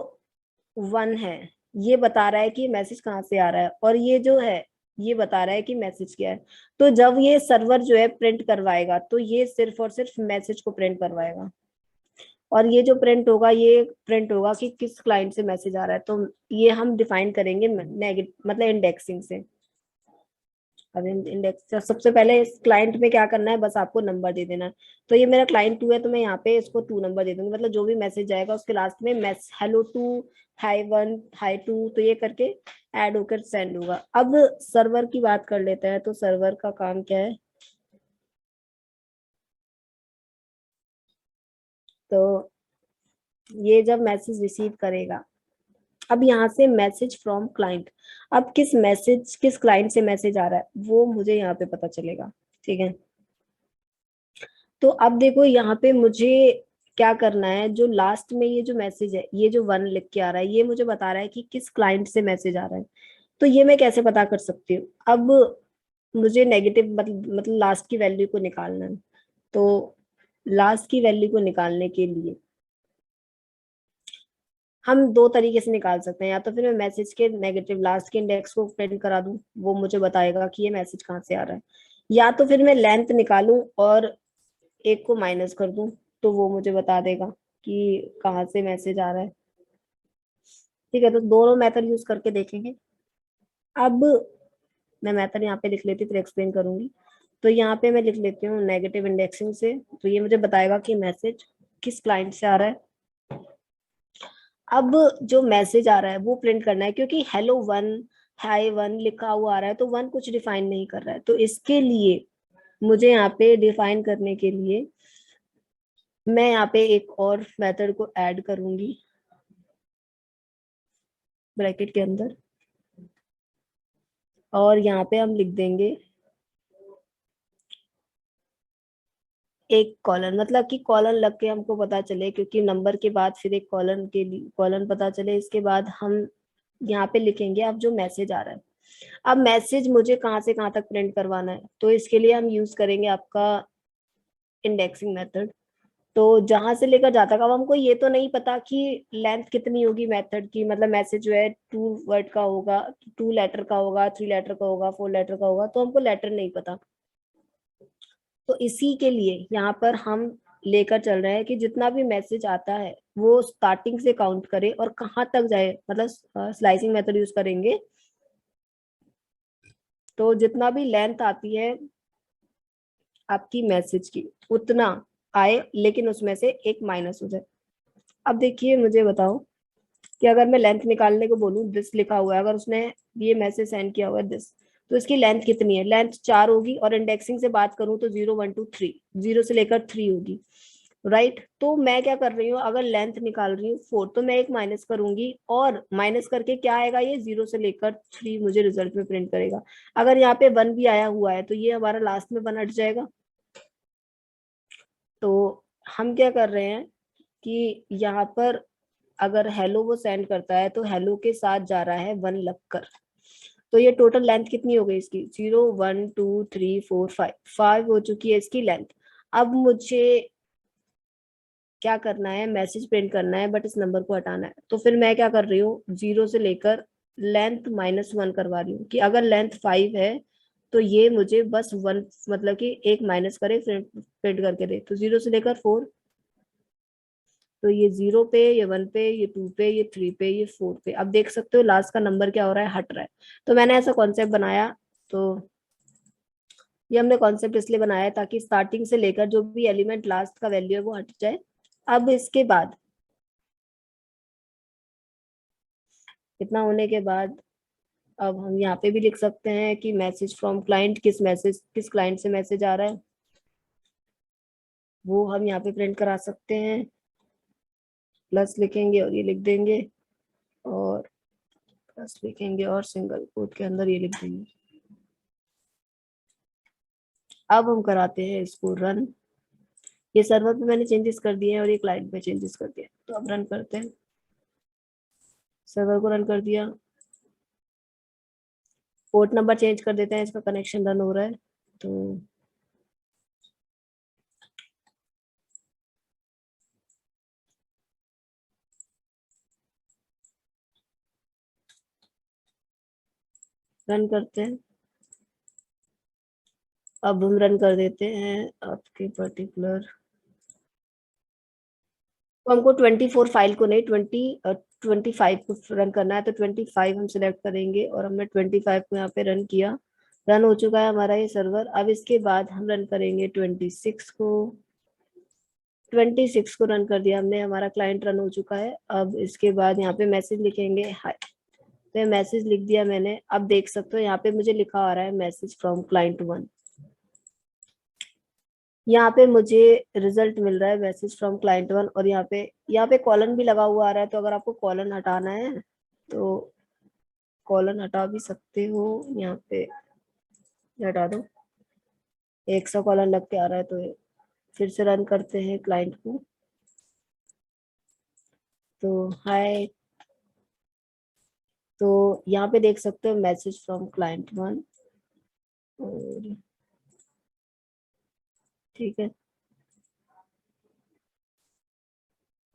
S1: 1 है ये बता रहा है कि मैसेज कहाँ से आ रहा है, और ये जो है ये बता रहा है कि मैसेज क्या है। तो जब ये सर्वर जो है प्रिंट करवाएगा तो ये सिर्फ और सिर्फ मैसेज को प्रिंट करवाएगा, और ये जो प्रिंट होगा ये प्रिंट होगा कि किस क्लाइंट से मैसेज आ रहा है। तो ये हम डिफाइन करेंगे नेगेटिव मतलब इंडेक्सिंग से। अब इंडेक्स सबसे पहले इस क्लाइंट में क्या करना है, बस आपको नंबर दे देना है। तो ये मेरा क्लाइंट 2 है, तो मैं यहाँ पे इसको 2 नंबर दे दूंगी, मतलब जो भी मैसेज जाएगा उसके लास्ट में मैस हेलो 2, हाई 1, हाई 2, तो ये करके ऐड होकर सेंड होगा। अब सर्वर की बात कर लेते हैं, तो सर्वर का काम क्या है, तो ये जब मैसेज रिसीव करेगा, अब यहाँ से मैसेज फ्रॉम क्लाइंट, अब किस क्लाइंट से मैसेज आ रहा है वो मुझे यहाँ पे पता चलेगा। ठीक है, तो अब देखो यहाँ पे मुझे क्या करना है, जो लास्ट में ये जो मैसेज है ये जो 1 लिख के आ रहा है ये मुझे बता रहा है कि किस क्लाइंट से मैसेज आ रहा है। तो ये मैं कैसे पता कर सकती हूँ, अब मुझे नेगेटिव मतलब लास्ट की वैल्यू को निकालना है। तो लास्ट की वैल्यू को निकालने के लिए हम दो तरीके से निकाल सकते हैं, या तो फिर मैं मैसेज के नेगेटिव लास्ट के इंडेक्स को प्रिंट करा दूं, वो मुझे बताएगा कि ये मैसेज कहाँ से आ रहा है, या तो फिर मैं लेंथ निकालूं और एक को माइनस कर दूं, तो वो मुझे बता देगा कि कहाँ से मैसेज आ रहा है। ठीक है, तो दोनों मेथड यूज करके देखेंगे। अब मैं मेथड यहाँ पे लिख लेती फिर एक्सप्लेन करूंगी। तो यहाँ पे मैं लिख लेती हूँ नेगेटिव इंडेक्सिंग से, तो ये मुझे बताएगा कि मैसेज किस क्लाइंट से आ रहा है। अब जो मैसेज आ रहा है वो प्रिंट करना है, क्योंकि हेलो 1, हाय 1 लिखा हुआ आ रहा है, तो 1 कुछ डिफाइन नहीं कर रहा है। तो इसके लिए मुझे यहाँ पे डिफाइन करने के लिए मैं यहाँ पे एक और मेथड को ऐड करूंगी ब्रैकेट के अंदर, और यहाँ पे हम लिख देंगे एक कॉलन, मतलब कि कॉलन लग के हमको पता चले, क्योंकि नंबर के बाद फिर एक कॉलन के लिए कॉलन पता चले। इसके बाद हम यहाँ पे लिखेंगे अब जो मैसेज आ रहा है। अब मैसेज मुझे कहाँ से कहाँ तक प्रिंट करवाना है, तो इसके लिए हम यूज करेंगे आपका इंडेक्सिंग मेथड। तो जहां से लेकर जाता है, अब हमको ये तो नहीं पता कि लेंथ कितनी होगी मेथड की, मतलब मैसेज जो है 2 वर्ड का होगा, 2 लेटर का होगा, 3 लेटर का होगा, 4 लेटर का होगा, तो हमको लेटर नहीं पता। तो इसी के लिए यहाँ पर हम लेकर चल रहे हैं कि जितना भी मैसेज आता है वो स्टार्टिंग से काउंट करे और कहाँ तक जाए, मतलब स्लाइसिंग मेथड यूज करेंगे। तो जितना भी लेंथ आती है आपकी मैसेज की उतना आए, लेकिन उसमें से एक माइनस हो जाए। अब देखिए मुझे बताओ कि अगर मैं लेंथ निकालने को बोलूं, दिस लिखा हुआ है, अगर उसने ये मैसेज सेंड किया हुआ है दिस, तो इसकी लेंथ कितनी है, लेंथ 4 होगी, और इंडेक्सिंग से बात करूं तो 0 1 2 3, 0 से लेकर 3 होगी। राइट, तो मैं क्या कर रही हूँ, अगर लेंथ निकाल रही हूँ 4, तो मैं एक माइनस करूंगी, और माइनस करके क्या आएगा, ये 0 से लेकर 3 मुझे रिजल्ट में प्रिंट करेगा। अगर यहाँ पे 1 भी आया हुआ है तो ये हमारा लास्ट में 1 हट जाएगा। तो हम क्या कर रहे हैं कि यहाँ पर अगर हेलो वो सेंड करता है तो हेलो के साथ जा रहा है 1 लगकर। तो ये टोटल लेंथ कितनी हो गई इसकी, 0 1 2 3 4 5 हो चुकी है इसकी लेंथ। अब मुझे क्या करना है, मैसेज प्रिंट करना है, बट इस नंबर को हटाना है। तो फिर मैं क्या कर रही हूँ, 0 से लेकर लेंथ -1 करवा रही हूँ कि अगर लेंथ 5 है तो ये मुझे बस 1 मतलब कि एक माइनस करे फिर प्रिंट करके दे। तो 0 से लेकर 4, तो ये 0 पे, ये 1 पे, ये 2 पे, ये 3 पे, ये 4 पे। अब देख सकते हो लास्ट का नंबर क्या हो रहा है, हट रहा है। तो मैंने ऐसा कॉन्सेप्ट बनाया। तो ये हमने कॉन्सेप्ट इसलिए बनाया ताकि स्टार्टिंग से लेकर जो भी एलिमेंट लास्ट का वैल्यू है वो हट जाए। अब इसके बाद इतना होने के बाद अब हम यहाँ पे भी लिख सकते हैं कि मैसेज फ्रॉम क्लाइंट, किस क्लाइंट से मैसेज आ रहा है वो हम यहाँ पे प्रिंट करा सकते हैं। प्लस लिखेंगे और ये लिख देंगे, और प्लस लिखेंगे और सिंगल कोट के अंदर ये लिख देंगे। अब हम कराते हैं इसको रन। ये सर्वर पे मैंने चेंजेस कर दिए हैं और ये क्लाइंट पे चेंजेस कर दिया। तो अब रन करते हैं, सर्वर को रन कर दिया। पोर्ट नंबर चेंज कर देते हैं, इसका कनेक्शन रन हो रहा है। तो रन करते हैं। अब हम रन कर देते हैं आपके पर्टिकुलर, तो हमको 24 फाइल को नहीं, 25 को रन करना है। तो 25 हम सिलेक्ट करेंगे और हमने 25 को यहाँ पे रन किया। रन हो चुका है हमारा ये सर्वर। अब इसके बाद हम रन करेंगे 26 को। 26 को रन कर दिया हमने, हमारा क्लाइंट रन हो चुका है। अब इसके बाद यहाँ पे मैसेज लिखेंगे हाय। तो ये मैसेज लिख दिया मैंने। अब देख सकते हो यहाँ पे मुझे लिखा आ रहा है मैसेज फ्रॉम क्लाइंट 1। यहाँ पे मुझे रिजल्ट मिल रहा है मैसेज फ्रॉम क्लाइंट 1, और यहाँ पे कॉलन भी लगा हुआ आ रहा है। तो अगर आपको कॉलन हटाना है तो कॉलन हटा भी सकते हो। यहाँ पे ये हटा दो, एक सा कॉलन लग के आ रहा है। तो फिर से रन करते हैं क्लाइंट को। तो हाय, तो यहाँ पे देख सकते हो मैसेज फ्रॉम क्लाइंट 1। और ठीक है,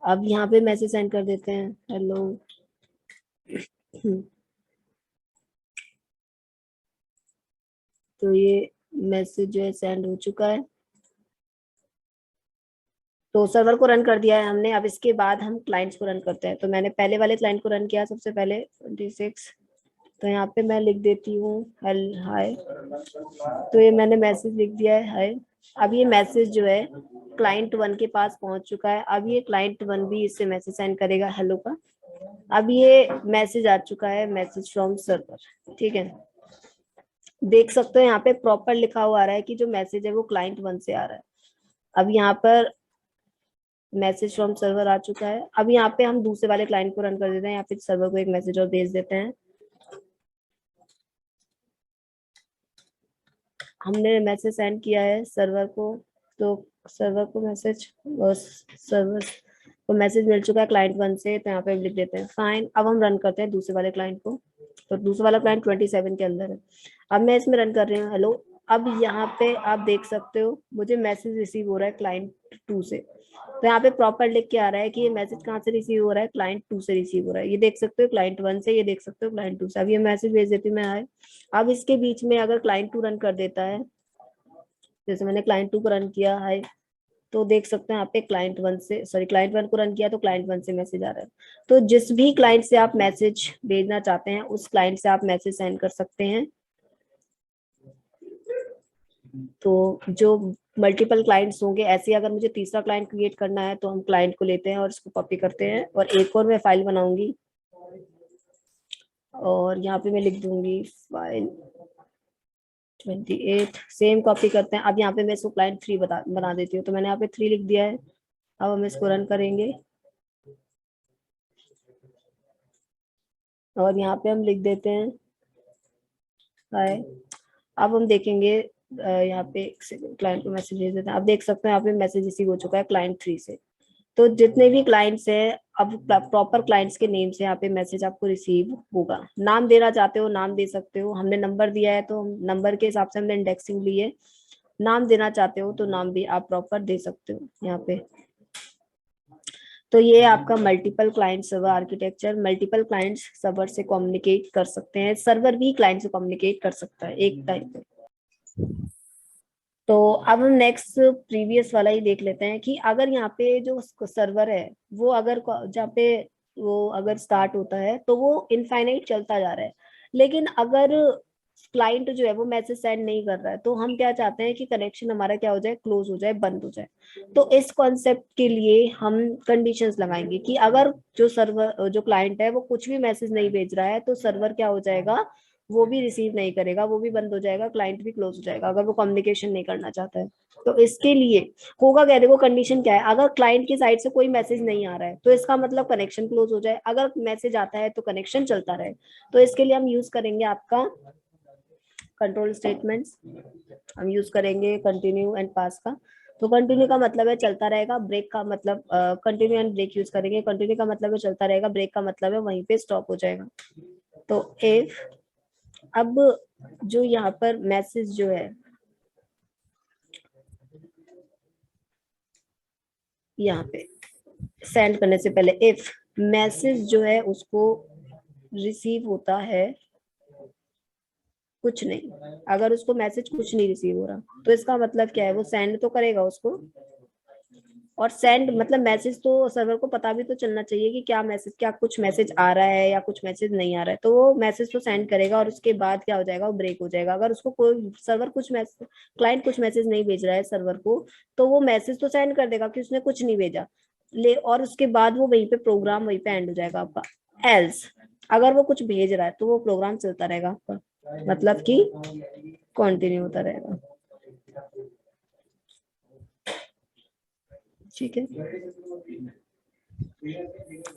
S1: अब यहाँ पे मैसेज सेंड कर देते हैं हेलो। तो ये मैसेज जो है सेंड हो चुका है। तो सर्वर को रन कर दिया है हमने। अब इसके बाद हम क्लाइंट्स को रन करते हैं। तो मैंने पहले वाले क्लाइंट को रन किया सबसे पहले 26। तो यहाँ पे मैं लिख देती हूँ हेल हाय। तो ये मैंने मैसेज लिख दिया है हाय। अब ये मैसेज जो है क्लाइंट 1 के पास पहुंच चुका है। अब ये क्लाइंट 1 भी इससे मैसेज सेंड करेगा हेलो का। अब ये मैसेज आ चुका है, मैसेज फ्रॉम सर्वर। ठीक है, देख सकते हो यहाँ पे प्रॉपर लिखा हुआ आ रहा है कि जो मैसेज है वो क्लाइंट 1 से आ रहा है। अब यहाँ पर मैसेज फ्रॉम सर्वर आ चुका है। अब यहाँ पे हम दूसरे वाले क्लाइंट को रन कर देते हैं, यहाँ पे सर्वर को एक मैसेज और भेज देते हैं। हमने मैसेज सेंड किया है सर्वर को। तो सर्वर को मैसेज सर्वर को मैसेज मिल चुका है क्लाइंट 1 से। तो यहाँ पे लिख देते हैं फाइन। अब हम रन करते हैं दूसरे वाले क्लाइंट को। तो दूसरा वाला क्लाइंट 27 के अंदर है। अब मैं इसमें रन कर रही हूँ हेलो। अब यहाँ पे आप देख सकते हो मुझे मैसेज रिसीव हो रहा है क्लाइंट 2 से। तो यहाँ पे प्रॉपर लिख के आ रहा है कि ये मैसेज कहाँ से रिसीव हो रहा है, क्लाइंट 2 से रिसीव हो रहा है। ये देख सकते हो क्लाइंट 1 से, ये देख सकते हो क्लाइंट 2 से। अब ये मैसेज भेज देती हूँ मैं हाय। अब इसके बीच में अगर क्लाइंट 2 रन कर देता है, जैसे मैंने क्लाइंट 2 को रन किया हाय, तो देख सकते हैं यहाँ पे क्लाइंट 1 को रन किया तो क्लाइंट 1 से मैसेज आ रहा है। तो जिस भी क्लाइंट से आप मैसेज भेजना चाहते हैं उस क्लाइंट से आप मैसेज सेंड कर सकते हैं। तो जो मल्टीपल क्लाइंट्स होंगे ऐसे, अगर मुझे तीसरा क्लाइंट क्रिएट करना है तो हम क्लाइंट को लेते हैं और इसको कॉपी करते हैं, और एक और मैं फाइल बनाऊंगी और यहाँ पे मैं लिख दूंगी फाइल 28। सेम कॉपी करते हैं। अब यहाँ पे मैं इसको क्लाइंट 3 बना देती हूँ। तो मैंने यहाँ पे 3 लिख दिया है। अब हम इसको रन करेंगे और यहाँ पे हम लिख देते हैं हाय। अब हम देखेंगे यहाँ पे क्लाइंट को मैसेज भेज देते हैं। आप देख सकते हैं यहाँ पे मैसेज रिसीव हो चुका है क्लाइंट 3 से। तो जितने भी क्लाइंट्स हैं, अब प्रॉपर क्लाइंट्स के नेम से यहाँ पे मैसेज आपको रिसीव होगा। नाम देना चाहते हो नाम दे सकते हो, हमने नंबर दिया है तो नंबर के हिसाब से हमने इंडेक्सिंग ली है। नाम देना चाहते हो तो नाम भी आप प्रॉपर दे सकते हो यहाँ पे। तो ये आपका multiple client server architecture. Multiple clients server से कम्युनिकेट कर सकते हैं, सर्वर भी क्लाइंट से कम्युनिकेट कर सकता है एक टाइम पे। तो अब हम नेक्स्ट प्रीवियस वाला ही देख लेते हैं कि अगर यहाँ पे जो सर्वर है वो अगर जहाँ पे वो अगर स्टार्ट होता है तो वो इनफाइनाइट चलता जा रहा है, लेकिन अगर क्लाइंट जो है वो मैसेज सेंड नहीं कर रहा है तो हम क्या चाहते हैं कि कनेक्शन हमारा क्या हो जाए, क्लोज हो जाए, बंद हो जाए। तो इस कॉन्सेप्ट के लिए हम कंडीशंस लगाएंगे कि अगर जो सर्वर जो क्लाइंट है वो कुछ भी मैसेज नहीं भेज रहा है तो सर्वर क्या हो जाएगा, वो भी रिसीव नहीं करेगा, वो भी बंद हो जाएगा, क्लाइंट भी क्लोज हो जाएगा अगर वो कम्युनिकेशन नहीं करना चाहता है। तो इसके लिए होगा क्या, देखो कंडीशन क्या है, अगर क्लाइंट की साइड से कोई मैसेज नहीं आ रहा है तो इसका मतलब कनेक्शन क्लोज हो जाए, अगर मैसेज आता है तो कनेक्शन चलता रहे। तो इसके लिए हम यूज करेंगे आपका कंट्रोल स्टेटमेंट्स। हम यूज करेंगे कंटिन्यू एंड पास का। तो कंटिन्यू का मतलब है चलता रहेगा, ब्रेक का मतलब कंटिन्यू एंड ब्रेक यूज करेंगे। कंटिन्यू का मतलब है चलता रहेगा, ब्रेक का मतलब है वहीं पे स्टॉप हो जाएगा। तो इफ, अब जो यहाँ पर मैसेज जो है, यहाँ पे सेंड करने से पहले इफ मैसेज जो है उसको रिसीव होता है कुछ नहीं, अगर उसको मैसेज कुछ नहीं रिसीव हो रहा तो इसका मतलब क्या है, वो सेंड तो करेगा उसको। और सेंड मतलब मैसेज तो सर्वर को पता भी तो चलना चाहिए कि क्या मैसेज, क्या कुछ मैसेज आ रहा है या कुछ मैसेज नहीं आ रहा है। तो वो मैसेज तो सेंड करेगा और उसके बाद क्या हो जाएगा, वो ब्रेक हो जाएगा। अगर उसको कोई सर्वर कुछ मैसेज, क्लाइंट कुछ मैसेज नहीं भेज रहा है सर्वर को, तो वो मैसेज तो सेंड कर देगा कि उसने कुछ नहीं भेजा ले, और उसके बाद वो वहीं पे प्रोग्राम वहीं पे एंड हो जाएगा आपका। एल्स अगर वो कुछ भेज रहा है तो वो प्रोग्राम चलता रहेगा आपका, मतलब कि कंटिन्यू होता रहेगा। ठीक है,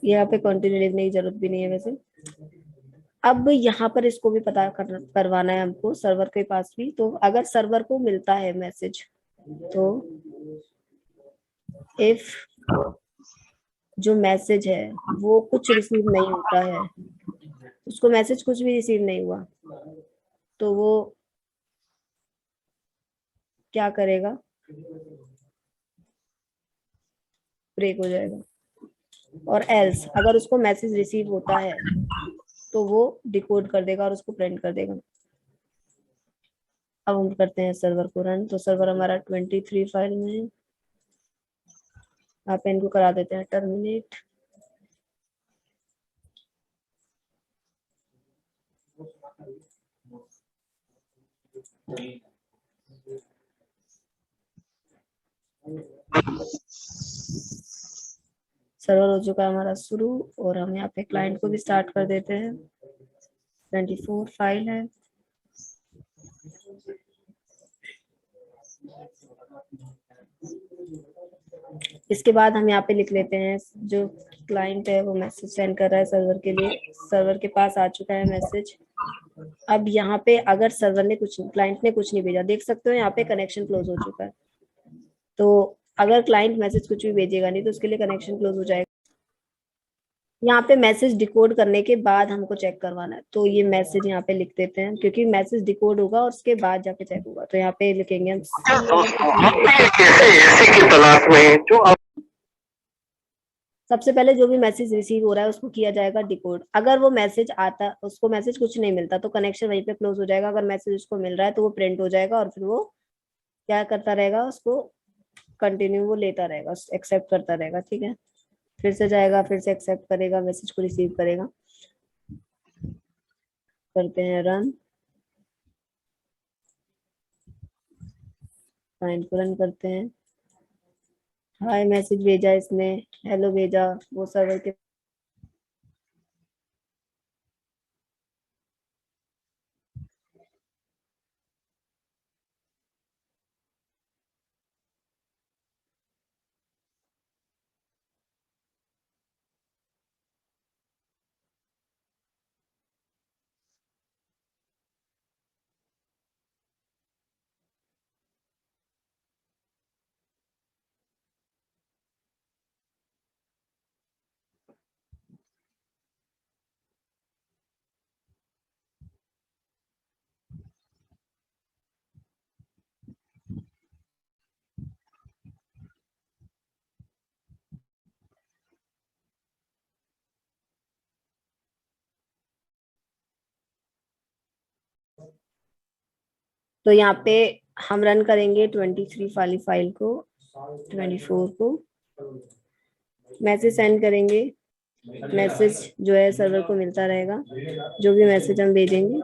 S1: यहाँ पे कंटिन्यू लिखने की जरूरत भी नहीं है वैसे। अब यहाँ पर इसको भी पता करवाना है हमको सर्वर के पास भी। तो अगर सर्वर को मिलता है मैसेज, तो इफ जो मैसेज है वो कुछ रिसीव नहीं होता है, उसको मैसेज कुछ भी रिसीव नहीं हुआ, तो वो क्या करेगा, ब्रेक हो जाएगा। और एल्स अगर उसको मैसेज रिसीव होता है तो वो डिकोड कर देगा और उसको प्रिंट कर देगा। अब हम करते हैं सर्वर को रन। तो सर्वर हमारा 23 फाइल में है। आप इनको करा देते हैं टर्मिनेट। सर्वर हो चुका है हमारा शुरू, और हम यहाँ पे क्लाइंट को भी स्टार्ट कर देते हैं। 24 फाइल है। इसके बाद हम यहाँ पे लिख लेते हैं जो क्लाइंट है वो मैसेज सेंड कर रहा है सर्वर के लिए, सर्वर के पास आ चुका है मैसेज। अब यहाँ पे अगर सर्वर ने कुछ, क्लाइंट ने कुछ नहीं भेजा, देख सकते हो यहाँ पे कनेक्शन क्लोज हो चुका है। तो अगर क्लाइंट मैसेज कुछ भी भेजेगा नहीं तो उसके लिए कनेक्शन क्लोज हो जाएगा। यहाँ पे मैसेज डिकोड करने के बाद हमको चेक करवाना है, तो ये मैसेज यहाँ पे लिख देते हैं क्योंकि मैसेज डिकोड होगा और उसके बाद जाके चेक होगा। तो यहाँ पे लिखेंगे हम सी
S2: दोस्तों हम भी एक ऐसे की तलाश में हैं जो
S1: सबसे पहले जो भी मैसेज रिसीव हो रहा है उसको किया जाएगा डिकोड। अगर वो मैसेज आता, उसको मैसेज कुछ नहीं मिलता तो कनेक्शन वहीं पे क्लोज हो जाएगा। अगर मैसेज उसको मिल रहा है तो वो प्रिंट हो जाएगा और फिर वो क्या करता रहेगा, उसको कंटिन्यू वो लेता रहेगा, एक्सेप्ट करता रहेगा। ठीक है, फिर से जाएगा, फिर से एक्सेप्ट करेगा, मैसेज को रिसीव करेगा। करते हैं रन, फाइंड को रन करते हैं। हाय मैसेज भेजा इसने, हेलो भेजा, वो सर्वर के तो यहाँ पे हम रन करेंगे 23 वाली फाइल को, 24 को मैसेज सेंड करेंगे। मैसेज जो है सर्वर को मिलता रहेगा, जो भी मैसेज हम भेजेंगे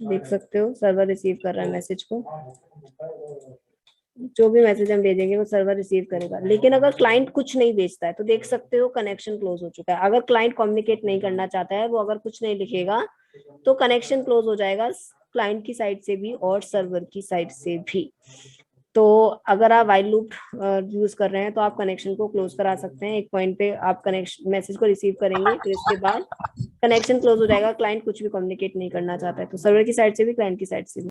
S1: देख सकते हो सर्वर रिसीव कर रहा है मैसेज को। जो भी मैसेज हम भेजेंगे वो सर्वर रिसीव करेगा। लेकिन अगर क्लाइंट कुछ नहीं भेजता है तो देख सकते हो कनेक्शन क्लोज हो चुका है। अगर क्लाइंट कम्युनिकेट नहीं करना चाहता है, वो अगर कुछ नहीं लिखेगा तो कनेक्शन क्लोज हो जाएगा, क्लाइंट की साइड से भी और सर्वर की साइड से भी। तो अगर आप व्हाइल लूप यूज कर रहे हैं तो आप कनेक्शन को क्लोज करा सकते हैं। एक पॉइंट पे आप कनेक्शन मैसेज को रिसीव करेंगे, फिर इसके बाद कनेक्शन क्लोज हो जाएगा, क्लाइंट कुछ भी कम्युनिकेट नहीं करना चाहता है, तो सर्वर की साइड से भी क्लाइंट की साइड से भी।